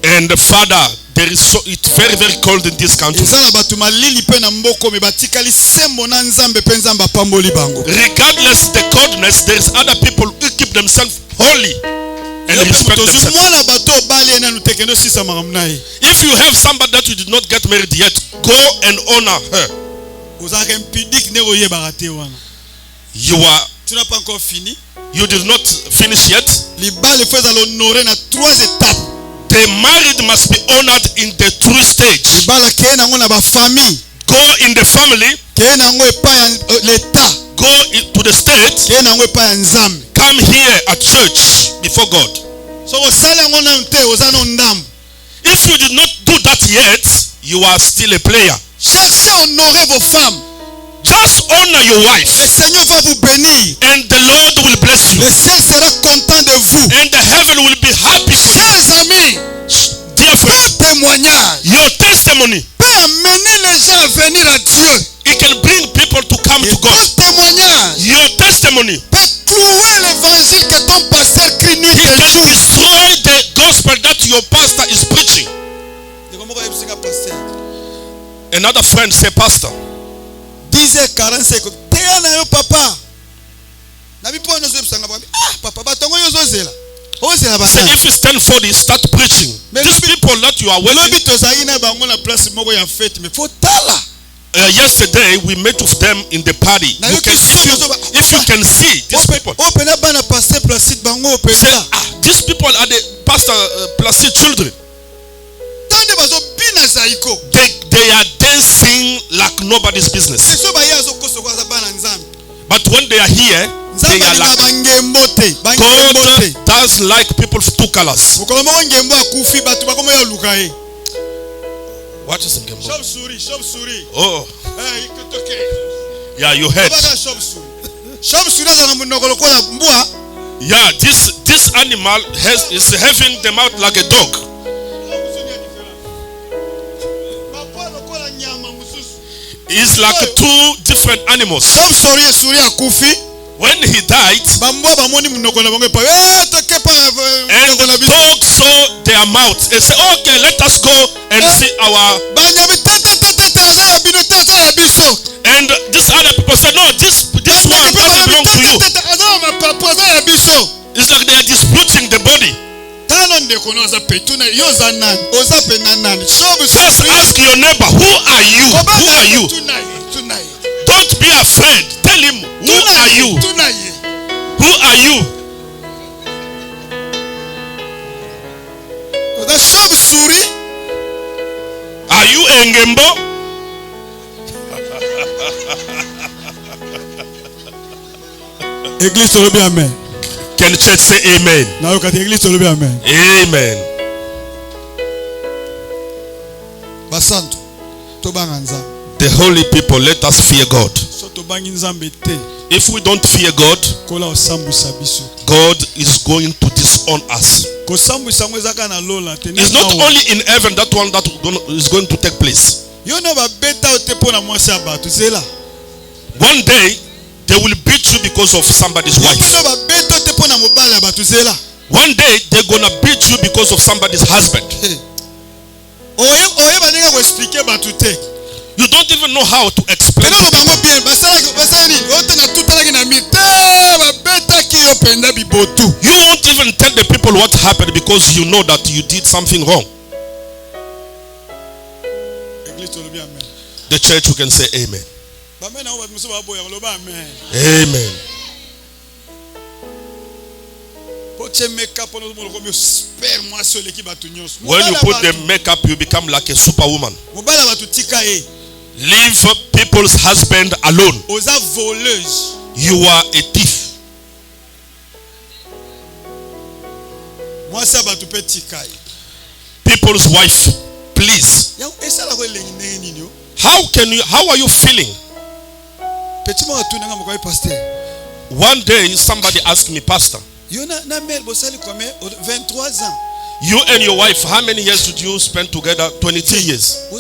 And the Father, it's very, very cold in this country. Regardless the coldness, there is other people who keep themselves holy and respect themselves. If you have somebody that you did not get married yet, go and honor her. You did not finish yet. The married must be honored in the true stage. Go in the family. Go to the state. Come here at church before God. If you did not do that yet, you are still a player. Cherchez à honorer vos femmes. Just honor your Le wife, Seigneur va vous bénir. and the Lord will bless you, Le ciel sera content de vous. and the heaven will be happy for you. Chers amis, Dear friend, ton témoignage your testimony, peut amener les gens à venir à Dieu. it can bring people to come Et to God. ton témoignage Your testimony, peut clouer l'évangile que ton pasteur crie nuit he et can jour. destroy the gospel that your pastor is preaching. Another friend say, Pastor, 10h45 teya na yo papa na bipo no zebsanga papa batongo yo zozela ozela say bana if it's 10:40, start preaching. These people that you are waiting. lobi tozali na bango na place moko ya fête mais faut tala Yesterday we met with them in the party. na You yo can, kiso if you can see these people, opena bana passer Placide bango say, opena these people are the Pastor Placide children. tande bazo bina zaiko They are dancing like nobody's business. so ba yazo koso kwa bana nzambe But when they are here, they are like bangembo te God does like people of two colors. mokolo moko ngembo akufi batu bakomo yo luka ye What is Ngembo? shop suri Oh, ikotoke yeah, you heard. baka shop suri za na munoko lokola mbwa. Yeah, this animal is having the mouth like a dog. It's like two different animals. When he died, and the dog saw their mouth and said, okay, let us go and see our. And these other people said, no, this one doesn't belong to you. It's like they are disputing the body. Just ask your neighbor, who are you? Who are you? Don't be afraid. Tell him, who are you? Who are you? Are you a Ngembo? Église tolobi amen. Can the church say amen? Na yo kati église tolobi amen. Amen. Basantu tobanga nzambe. The holy people, let us fear God. So tobangi nzambe te. If we don't fear God, Kola osambwisa biso. God is going to disown us. Kosambwisa ngo ezaka na lola te. It's not only in heaven that one that is going to take place. Yo no ba beta otepo na mwasi abato zela. One day they will beat you because of somebody's wife. One day they're gonna beat you because of somebody's husband. You don't even know how to explain it. You won't even tell the people what happened because you know that you did something wrong. The church, you can say amen. Amen. When you put the makeup, you become like a superwoman. Leave people's husband alone. You are a thief. People's wife, please. How are you feeling? One day somebody asked me, Pastor, you and your wife, how many years did you spend together? 23 years. Say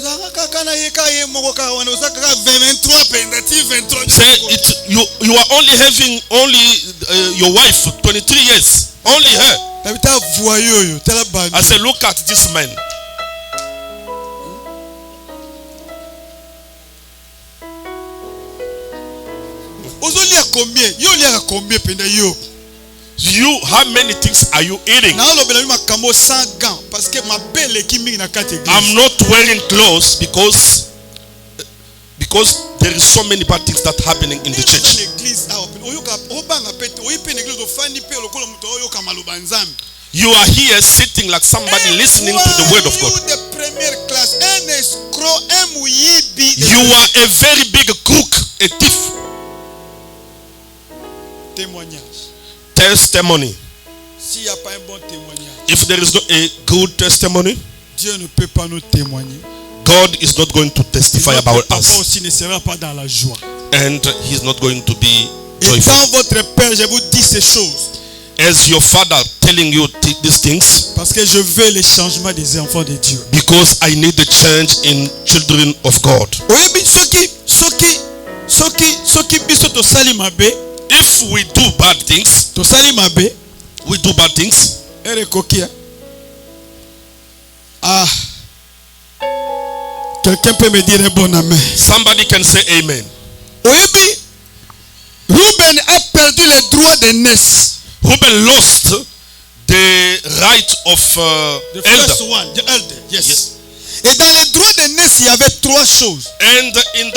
you are only having your wife 23 years. Only her. I said, look at this man. You, how many things are you eating? I'm not wearing clothes because there is so many bad things that are happening in the church. You are here sitting like somebody listening to the word of God. You are a very big crook, a thief. Testimony. If there is not a good testimony, God is not going to testify about us. and he's not going to be Étant joyful. votre père, je vous dis ces choses. As your father telling you these things, Parce que je veux les changements des enfants de Dieu. because I need the change in children of God. Oyebi soki biso tosali mabe, If we do bad things, we do bad things. erekoki. Ah. Quelqu'un peut me dire un bon amen. Somebody can say amen. Oyebi, Ruben a perdu les droits d'aînesse. Reuben lost the right of The elder. first one, the elder, yes. Et dans les droits d'aînesse, il y avait trois choses. And in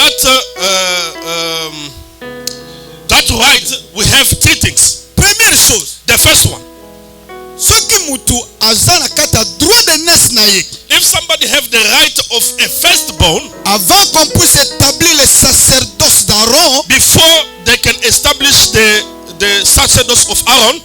that right, we have three things. Première chose, The first one, soki mutu aza na kati ya droit d'aînesse na ye, if somebody have the right of a firstborn, avant qu'on puisse établir le sacerdoce d'Aaron, before they can establish the sacerdoce of Aaron,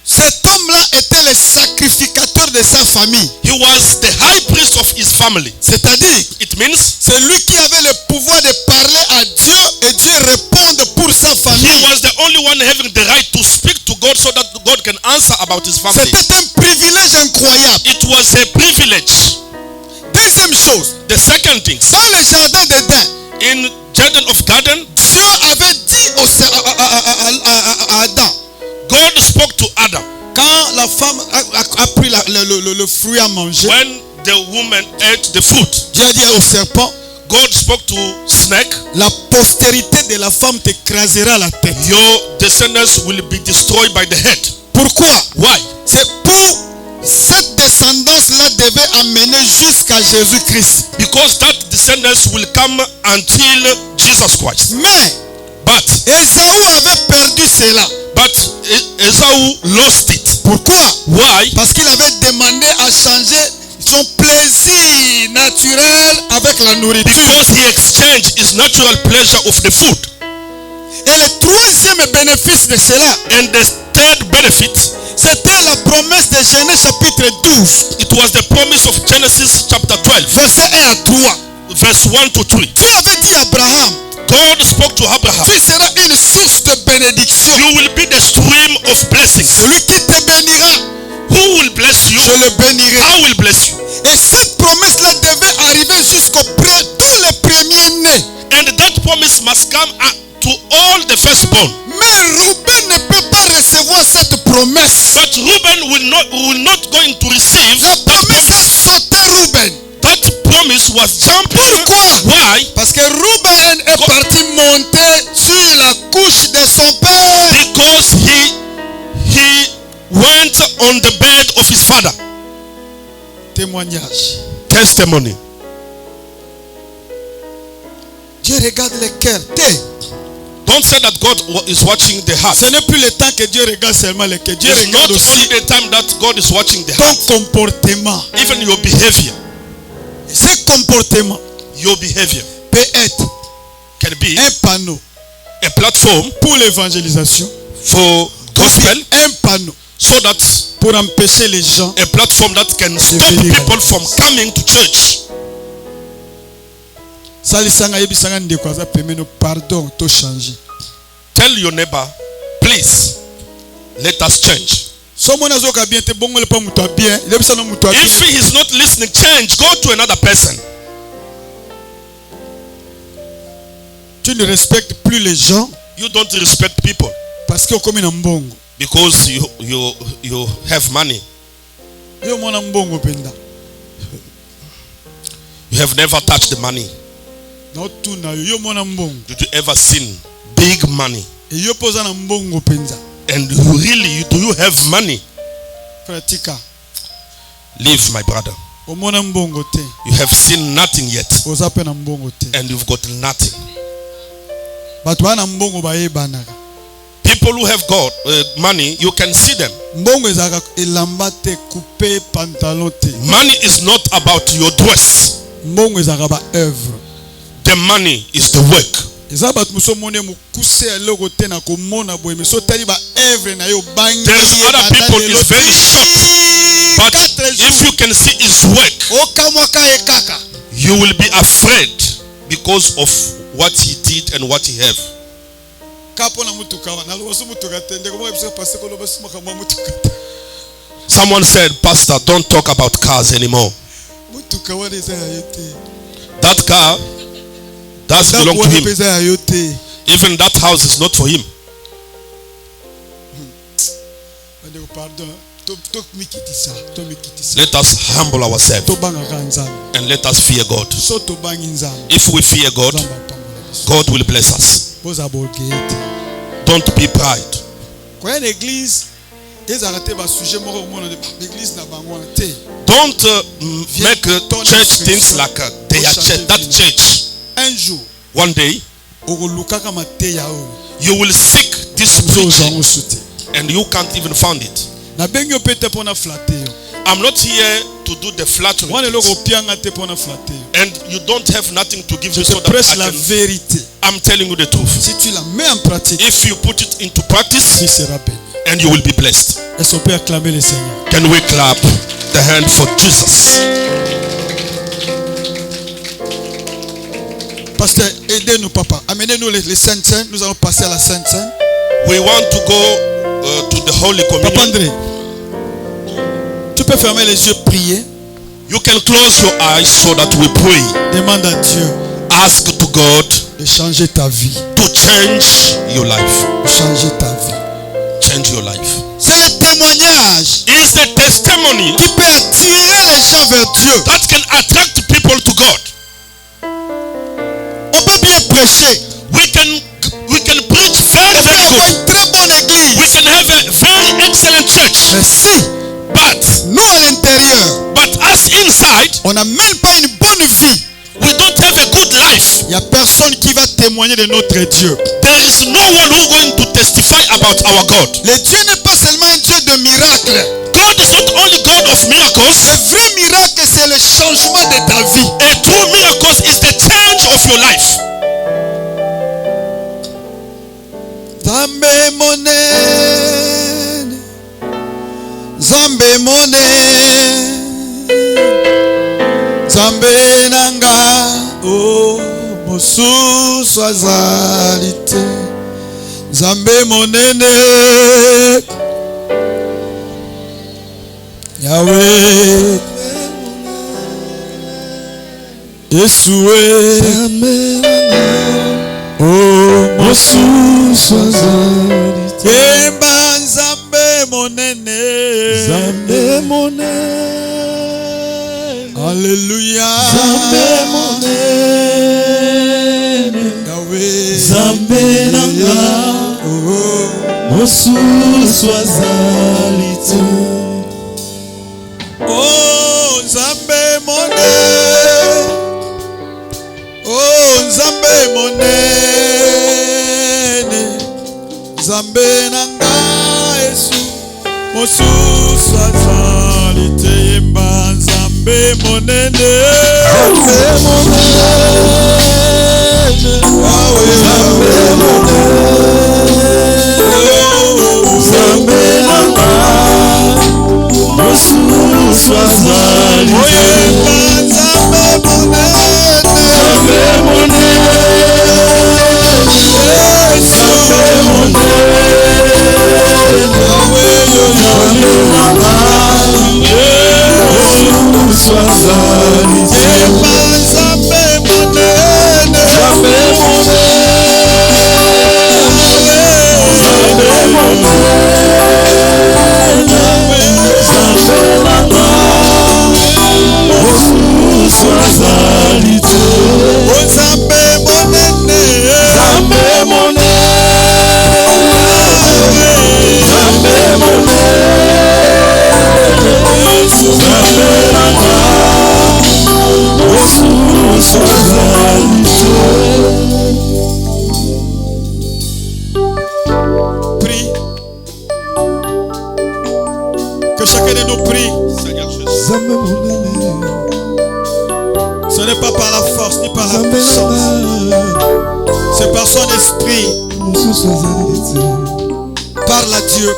cet homme-là était le sacrificateur de sa famille. he was the high priest of his family. C'est-à-dire, It means c'est lui qui avait le pouvoir de parler à Dieu et Dieu répondre pour sa he famille. was the only one having the right to speak to God so that God can answer about his family. C'était un privilège incroyable. It was a privilege. Deuxième chose, The second thing, dans le jardin d'Éden, in Garden of Garden, Dieu avait dit à Adam, God spoke to Adam. quand la femme a pris le fruit à manger, When the woman ate the fruit, Dieu a dit au serpent, God spoke to snake, la postérité de la femme t'écrasera la tête. your descendants will be destroyed by the head. Pourquoi? Why? C'est pour cette descendance-là devait amener jusqu'à Jésus-Christ. Because that descendants will come until Jesus Christ. Mais But Ésaü avait perdu cela. Esau lost it. Pourquoi? Why? Parce qu'il avait demandé à changer son plaisir naturel avec la nourriture. Because he exchanged his natural pleasure of the food. Et le troisième bénéfice de cela, And the third benefit, c'était la promesse de Genèse chapitre 12, it was the promise of Genesis chapter 12, verset 1 à 3. verse 1 to 3. Dieu avait dit à Abraham, God spoke to Abraham, tu seras une source de bénédiction. you will be the stream of blessings. Celui qui te bénira, Who will bless you? je le bénirai. I will bless you. Et cette promesse-là devait arriver jusqu'au tous les premiers-nés. And that promise must come to all the firstborn. Mais Ruben ne peut pas recevoir cette promesse. But Reuben will not going to receive La that promesse a promise. sauté Ruben. That promise was jumping. Pourquoi? Why? Parce que Ruben est parti monter sur la couche de son père. Because he went on the bed of his father. Témoignage. Testimony. Dieu regarde le cœur. Don't say that God is watching the heart. Ce n'est plus le temps que Dieu regarde seulement le cœur. Dieu It's not regarde only aussi the time that God is watching the ton heart, comportement. even your behavior. Ce comportement Your behavior peut être can be un panneau a platform pour l'évangélisation, for gospel, un panneau so that pour empêcher les gens. a platform that can stop venir. people from coming to church. Salisanga yebisanga ndeko aza pemeno, pardon, to changer. Tell your neighbor, please, let us change. Somo nazoka bien te bongo le pa muto bien, lebisa no muto bien. If he is not listening, change. Go to another person. Tu ne respectes plus les gens You don't respect people parce que okomi na mbongo. because you have money. Yo mona mbongo penda. You have never touched the money. Na otuna yo mona mbongo. Did you ever seen big money? E yo poza na mbongo penza. And really, do you have money? Pratika. Leave, my brother. Omona mbongo te. You have seen nothing yet, Oza pe na mbongo te. and you've got nothing. Batu bana mbongo bayebanaka. People who have got money, you can see them. Mbongo ezaka elamba te, coupe pantalon te. Money is not about your dress. Mbongo ezaka ba œuvre. The money is the work. Eza batu muso mone mukuse eloko te na komona boye meso tali ba œuvre na yo bangi. There's other people is very shocked, but if you can see his work, okamwaka ekaka. you will be afraid because of what he did and what he have. Someone said, Pastor, don't talk about cars anymore. That car does belong to him. Even that house is not for him. Let us humble ourselves and let us fear God. If we fear God, God will bless us. Don't be pride. Don't make church things like they are church. That church. One day, you will seek this preaching and you can't even find it. I'm not here to do the flattery. And you don't have nothing to give me so that I'm telling you the truth. If you put it into practice, and you will be blessed. Can we clap the hand for Jesus? Pasteur, aidez-nous, papa. Amenez-nous les Saintes Seines. Nous allons passer à la Sainte Seine. We want to go to the Holy Communion. Papa André, tu peux fermer les yeux, prier. You can close your eyes so that we pray. Demande à Dieu. Ask to God de changer ta vie. To change your life. De changer ta vie. Change your life. C'est le témoignage. It's the testimony qui peut attirer les gens vers Dieu. That can attract people to God. On peut bien prêcher. We can preach very good. Une très bonne église. We can have a very excellent church. Mais si, nous à l'intérieur, us inside, on n'a même pas une bonne vie. We don't have a good life. Il n'y a personne qui va témoigner de notre Dieu. There is no one who is going to testify about our God. Le Dieu n'est pas seulement un Dieu de miracles. God is not only God of miracles. Le vrai miracle, c'est le changement de ta vie. A true miracle is the change of your life. Zambe monene, Zambe monene, Zambe nanga, oh mosusu azalite, Zambe monene, Yahweh, Yesue, oh mosusu azalite, Yemba Zambe monene, Zambe monene. Alléluia. Zambe monene. Yahweh. Zambe nanga. Mosusu azalite. Oh Zambe monene. Oh Zambe monene. Zambe nanga Yesu. Mosusu azalite yemba. Zambe monene, Zambe monene, Zambe monene, Zambe nanga, mosusu azalite. Zambe monene, Zambe monene, Zambe monene, Zambe nanga. Azalite, Zambe monene, Zambe monene, Zambe monene, Zambe nanga, mosusu azalite. oh Zambe monene, Zambe monene, Zambe monene. Prie. Que chacun de nous prie. Ce n'est pas par la force ni par la puissance. C'est par son esprit. Parle à Dieu.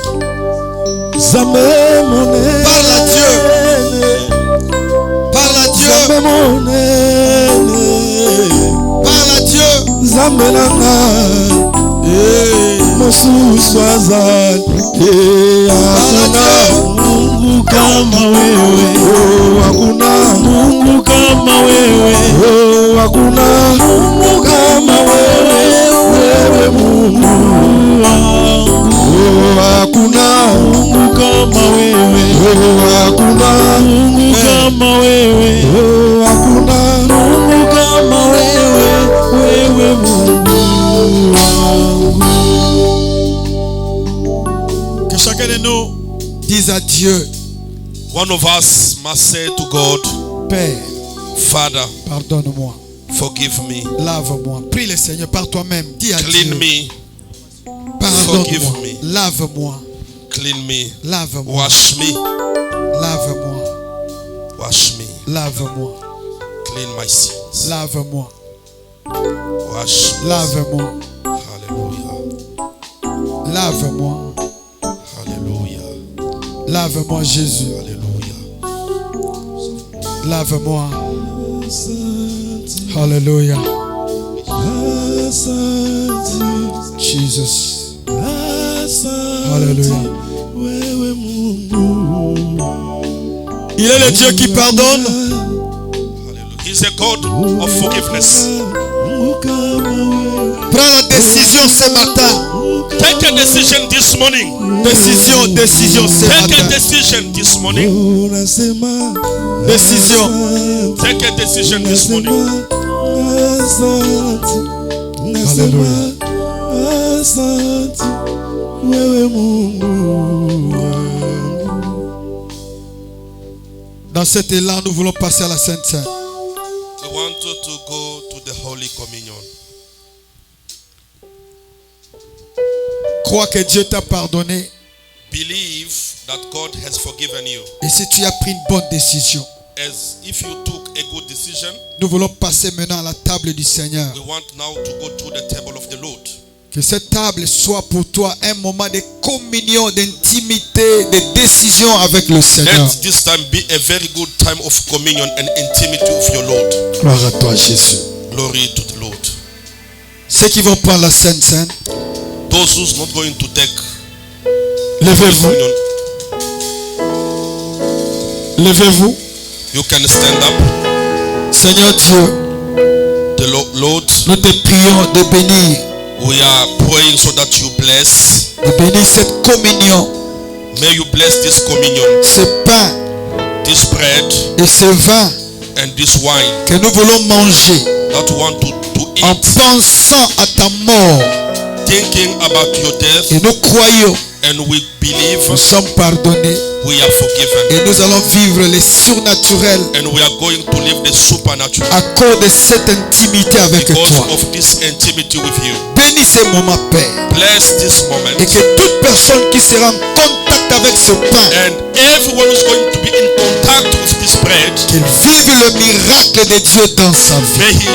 Parle à Dieu. Parle à Dieu. Parle à Dieu. Zambelanga Mosusu azali hakuna Mungu kama wewe hakuna Mungu kama wewe hakuna Mungu kama wewe wewe Mungu hakuna Mungu kama wewe hakuna Mungu kama wewe hakuna Mungu kama wewe wewe Mungu. Que chacun de nous dise à Dieu. One of us must say to God, Père, Father, pardonne-moi. Forgive me. Lave-moi. Prie le Seigneur par toi-même. Dis à Clean Dieu. me. Pardonne-moi. Forgive me. Lave-moi. Clean me. Lave-moi. Wash me. Lave-moi. Wash me. Lave-moi. Clean my sins. Lave-moi. Wash me. Lave-moi. Hallelujah. Lave-moi. Hallelujah. Lave-moi, Jésus. Hallelujah. Lave-moi. Hallelujah. Jesus. Hallelujah. Il est le Dieu qui pardonne. He's a God of forgiveness. Prends la décision ce matin. Take a decision this morning. Décision ce Take a matin. decision this morning. Décision. Take a decision this morning. Hallelujah. Dans cet élan, nous voulons passer à la Sainte Seine. We want you to go to the Holy Communion. Crois que Dieu t'a pardonné. Believe that God has forgiven you. Et si tu as pris une bonne décision, As if you took a good decision, nous voulons passer maintenant à la table du Seigneur. we want now to go to the table of the Lord. Que cette table soit pour toi un moment de communion, d'intimité, de décision avec le Seigneur. Let this time be a very good time of communion and intimacy of your Lord. Gloire à toi, Jésus. Glory to the Lord. Ceux qui vont prendre la Sainte Seine, Those who's not going to take levez-vous. communion, Levez-vous. you can stand up. Seigneur Dieu, The Lord, nous te prions de bénir, we are praying so that you bless. de bénir cette communion, May you bless this communion, ce pain this bread et ce vin and this wine que nous voulons manger that we want to en eat, pensant à ta mort. thinking about your death, Et nous croyons, and we believe nous sommes pardonnés we are forgiven, et nous allons vivre les surnaturels and we are going to live the supernatural à cause de cette intimité avec because toi. of this intimacy with you. Bénis ces moments, Père, Bless this moment, et que toute personne qui sera en contact avec ce pain, and everyone who's going to be in contact with this bread, qu'il vive le miracle de Dieu dans sa vie. may he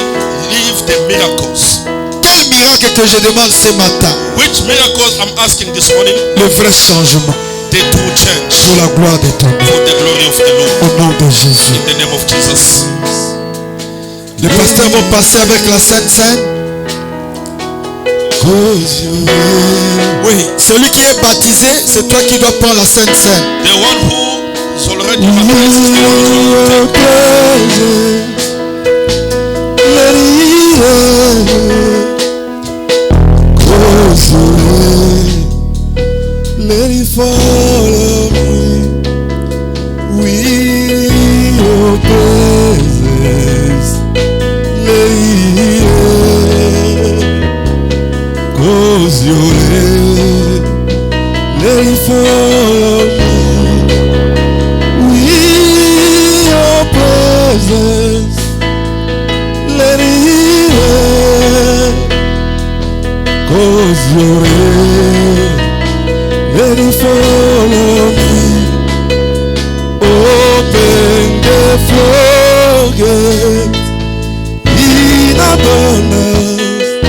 live the miracles. Quel miracle que je demande ce matin? Which miracles I'm asking this morning? Le vrai changement The true change pour la gloire de ton nom. for the glory of the Lord. Au nom de Jésus. In the name of Jesus. Les pasteurs vont passer avec la Sainte Seine. Oui, celui qui est baptisé, c'est toi qui dois prendre la Sainte Seine. The one who is already baptized is the one who will take. Let it follow me with your presence. Let it follow me with your presence. Let it follow me. Open the floodgates in abundance.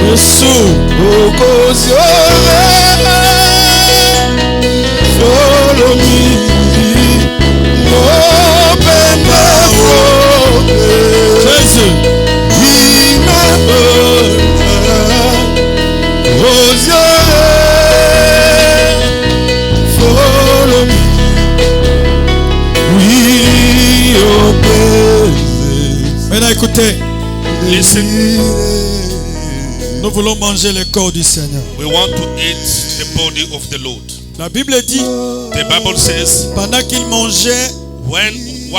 Oh, 'cause your follow me. Open the floodgates in abundance. Maintenant écoutez. Listen. Nous voulons manger le corps du Seigneur. We want to eat the body of the Lord. La Bible dit, the Bible says, pendant qu'il mangeait, while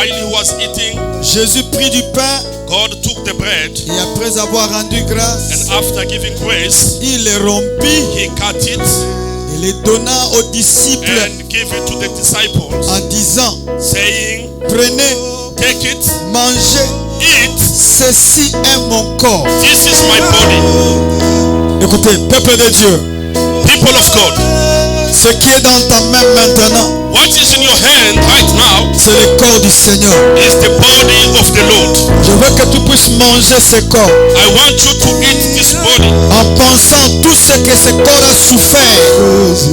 he was eating, Jésus prit du pain, God took the bread, et après avoir rendu grâce, and after giving grace, il le rompit, he cut it, et le donna aux disciples, and gave it to the disciples, en disant, saying, prenez, take it, mangez, eat, ceci est mon corps. This is my body. Écoutez, peuple de Dieu, people of God, ce qui est dans ta main maintenant, what is in your hand right now, c'est le corps du Seigneur. Is the body of the Lord. Je veux que tu puisses manger ce corps. I want you to eat this body. En pensant tout ce que ce corps a souffert.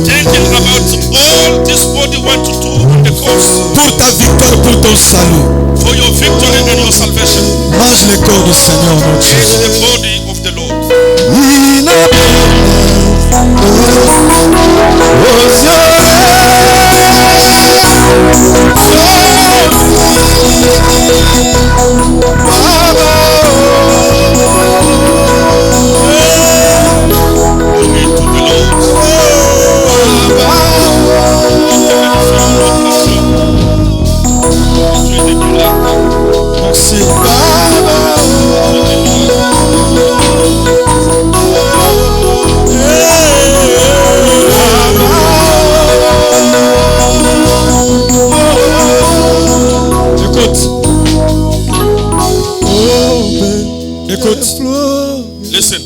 Thinking about all this body went to do on the cross. Pour ta victoire, pour ton salut. For your victory and your salvation. Mange le corps du Seigneur, notre Dieu. Eat the body of the Lord. Merci. Écoute. Listen.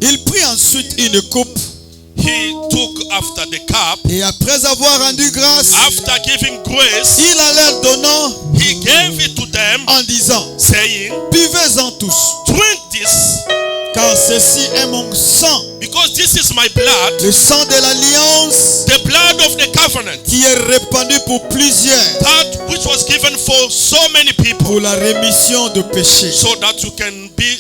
Il prit ensuite une coupe. He took after the cup. Et après avoir rendu grâce, after giving grace, il en leur donnant, he gave it to them, en disant, saying, buvez-en tous, drink this, car ceci est mon sang, because this is my blood, le sang de l'alliance, the blood of the covenant, qui est répandu pour plusieurs, that which was given for so many people, pour la rémission de péchés, so that you can be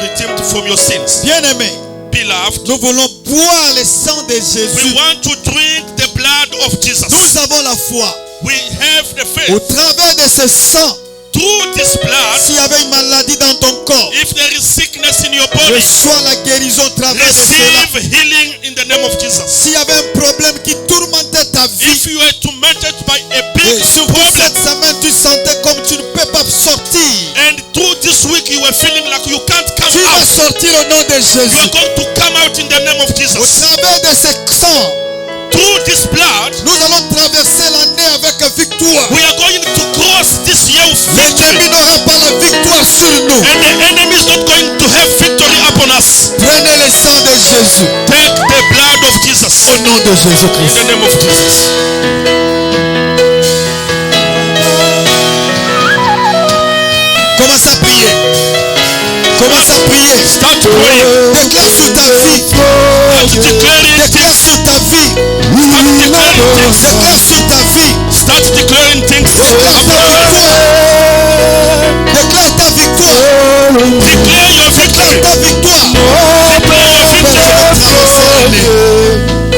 redeemed from your sins. Bien-aimés, beloved, nous voulons boire le sang de Jésus. We want to drink the blood of Jesus. Nous avons la foi. We have the faith. Au travers de ce sang, through this blood, s'il y avait une maladie dans ton corps, if there is sickness in your body, reçois la guérison au travers de cela. receive healing in the name of Jesus. S'il y avait un problème qui tourmentait ta vie, if you are tormented by a big et sur problem, cette semaine tu sentais comme tu ne peux pas sortir, and through this week you were feeling like you can't come tu vas out, sortir au nom de you Jésus. are going to come out in the name of Au Jesus. travers de ce sang, Through this blood, nous allons traverser l'année avec victoire. we are going to cross this year with victory. L'ennemi n'aura pas la victoire sur nous. And the enemy is not going to have victory upon us. Prenez le sang de Jésus. Take the blood of Jesus. Au nom de In Jésus-Christ. the name of Jesus. Commence à prier. Commence à prier. Start praying. Déclare sur ta vie. Start declaring Déclare things. sur ta vie. Start declaring things. Déclare sur ta vie. Start declaring things. Déclare ta victoire. Déclare ta victoire. Declare your victory. Déclare ta victoire. Declare your victory.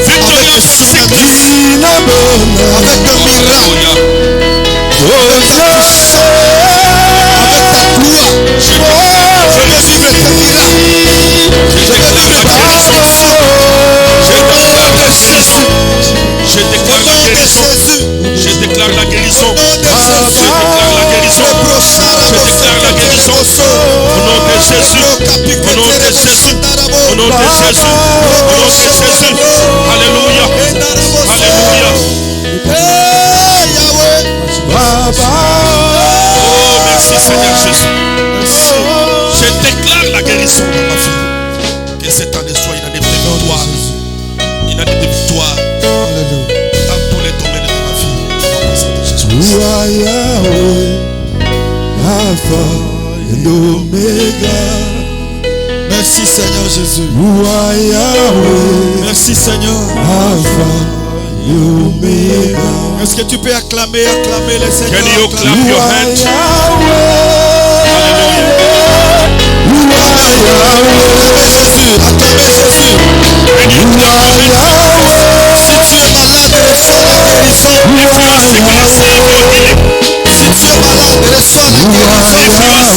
Victory Avec over le sickness. avec un miracle. Avec ta puissance. Avec ta gloire. Je vais vivre tes miracles. Je vais vivre ta puissance. Je déclare la guérison. Je déclare la guérison. Je déclare la guérison. Je déclare la guérison. Au nom de Jésus. Au nom de Jésus. Au nom de Jésus. Au nom de Jésus. Alléluia. Alléluia. Oh, merci Seigneur Jésus. Merci. Je déclare la guérison dans ma vie. Que cette année soit une année de victoire. Une année de victoire. Dans tous les domaines de ma vie. Dans le sang de Jésus. You are Yahweh, Alpha and Omega. Merci Seigneur Jésus. You are Yahweh, Merci Seigneur. Alpha and Omega. Est-ce que tu peux acclamer le Seigneur? Can you clap You your are hands? Yahweh, Hallelujah. you are Yahweh, Jésus, acclamez Jésus. Can you you clap are your hands? Yahweh, Si tu es malade, reçois la guérison. you If you are are sick, receive your healing. Si tu es malade, reçois la guérison. If you are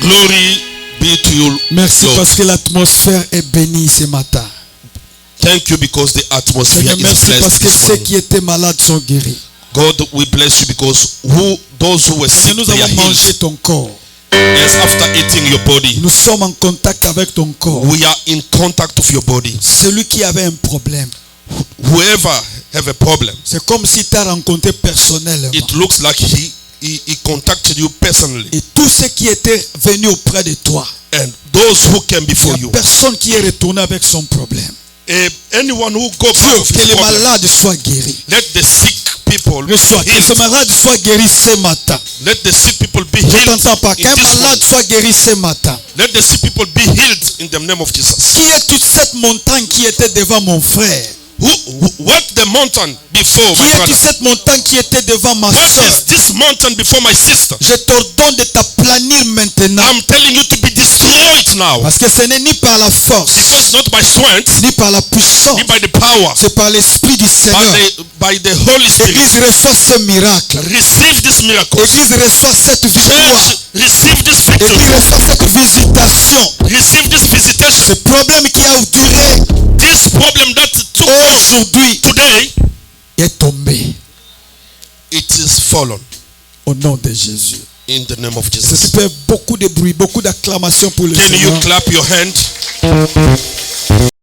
Glory be to you. Merci parce que l'atmosphère est bénie ce matin. Thank you because the atmosphere Seigneur, is merci blessed parce que this ceux morning. qui étaient malades sont guéris. God, we bless you because those who were sick, Seigneur, nous they are avons mangé healed. ton corps. Yes, after eating your body, Nous sommes en contact avec ton corps. we are in contact with your body. Celui qui avait un problème, Whoever have a problem, c'est comme si tu as rencontré personnellement. it looks like he contacted you personally. Et tous ceux qui étaient venus auprès de toi, And those who came il before n'y a you, personne qui est retourné avec son problème. anyone who go back Dieu, with que his les problem, malades soient guéris. let the sick people be Reçois, que ces healed. malades soient guéris ce matin. Let the sick people be Je healed. t'entends pas. In Qu'un this malade morning. soit guéri ce matin. Let the sick people be healed in the name of Jesus. Qui est toute cette montagne qui était devant mon frère? What the mountain before Qui my est toute brother? cette montagne qui était devant ma What soeur? is this mountain before my sister? Je t'ordonne de t'aplanir maintenant. I'm telling you to be destroyed now. Parce que ce n'est ni par la force, Because not by strength, ni par la puissance. ni by the power, C'est par l'Esprit du Seigneur. by the Holy Spirit. Église reçoit ce miracle. Receive this miracle. Église reçoit cette victoire. Church, receive this victory. Église reçoit cette visitation. Receive this visitation. Ce problème qui a duré This problem that took long aujourd'hui today, est tombé it is fallen au nom de Jésus. in the name of Est-ce que Jesus. tu peux beaucoup de bruit, beaucoup d'acclamations pour le Can you Seigneur? clap your hand?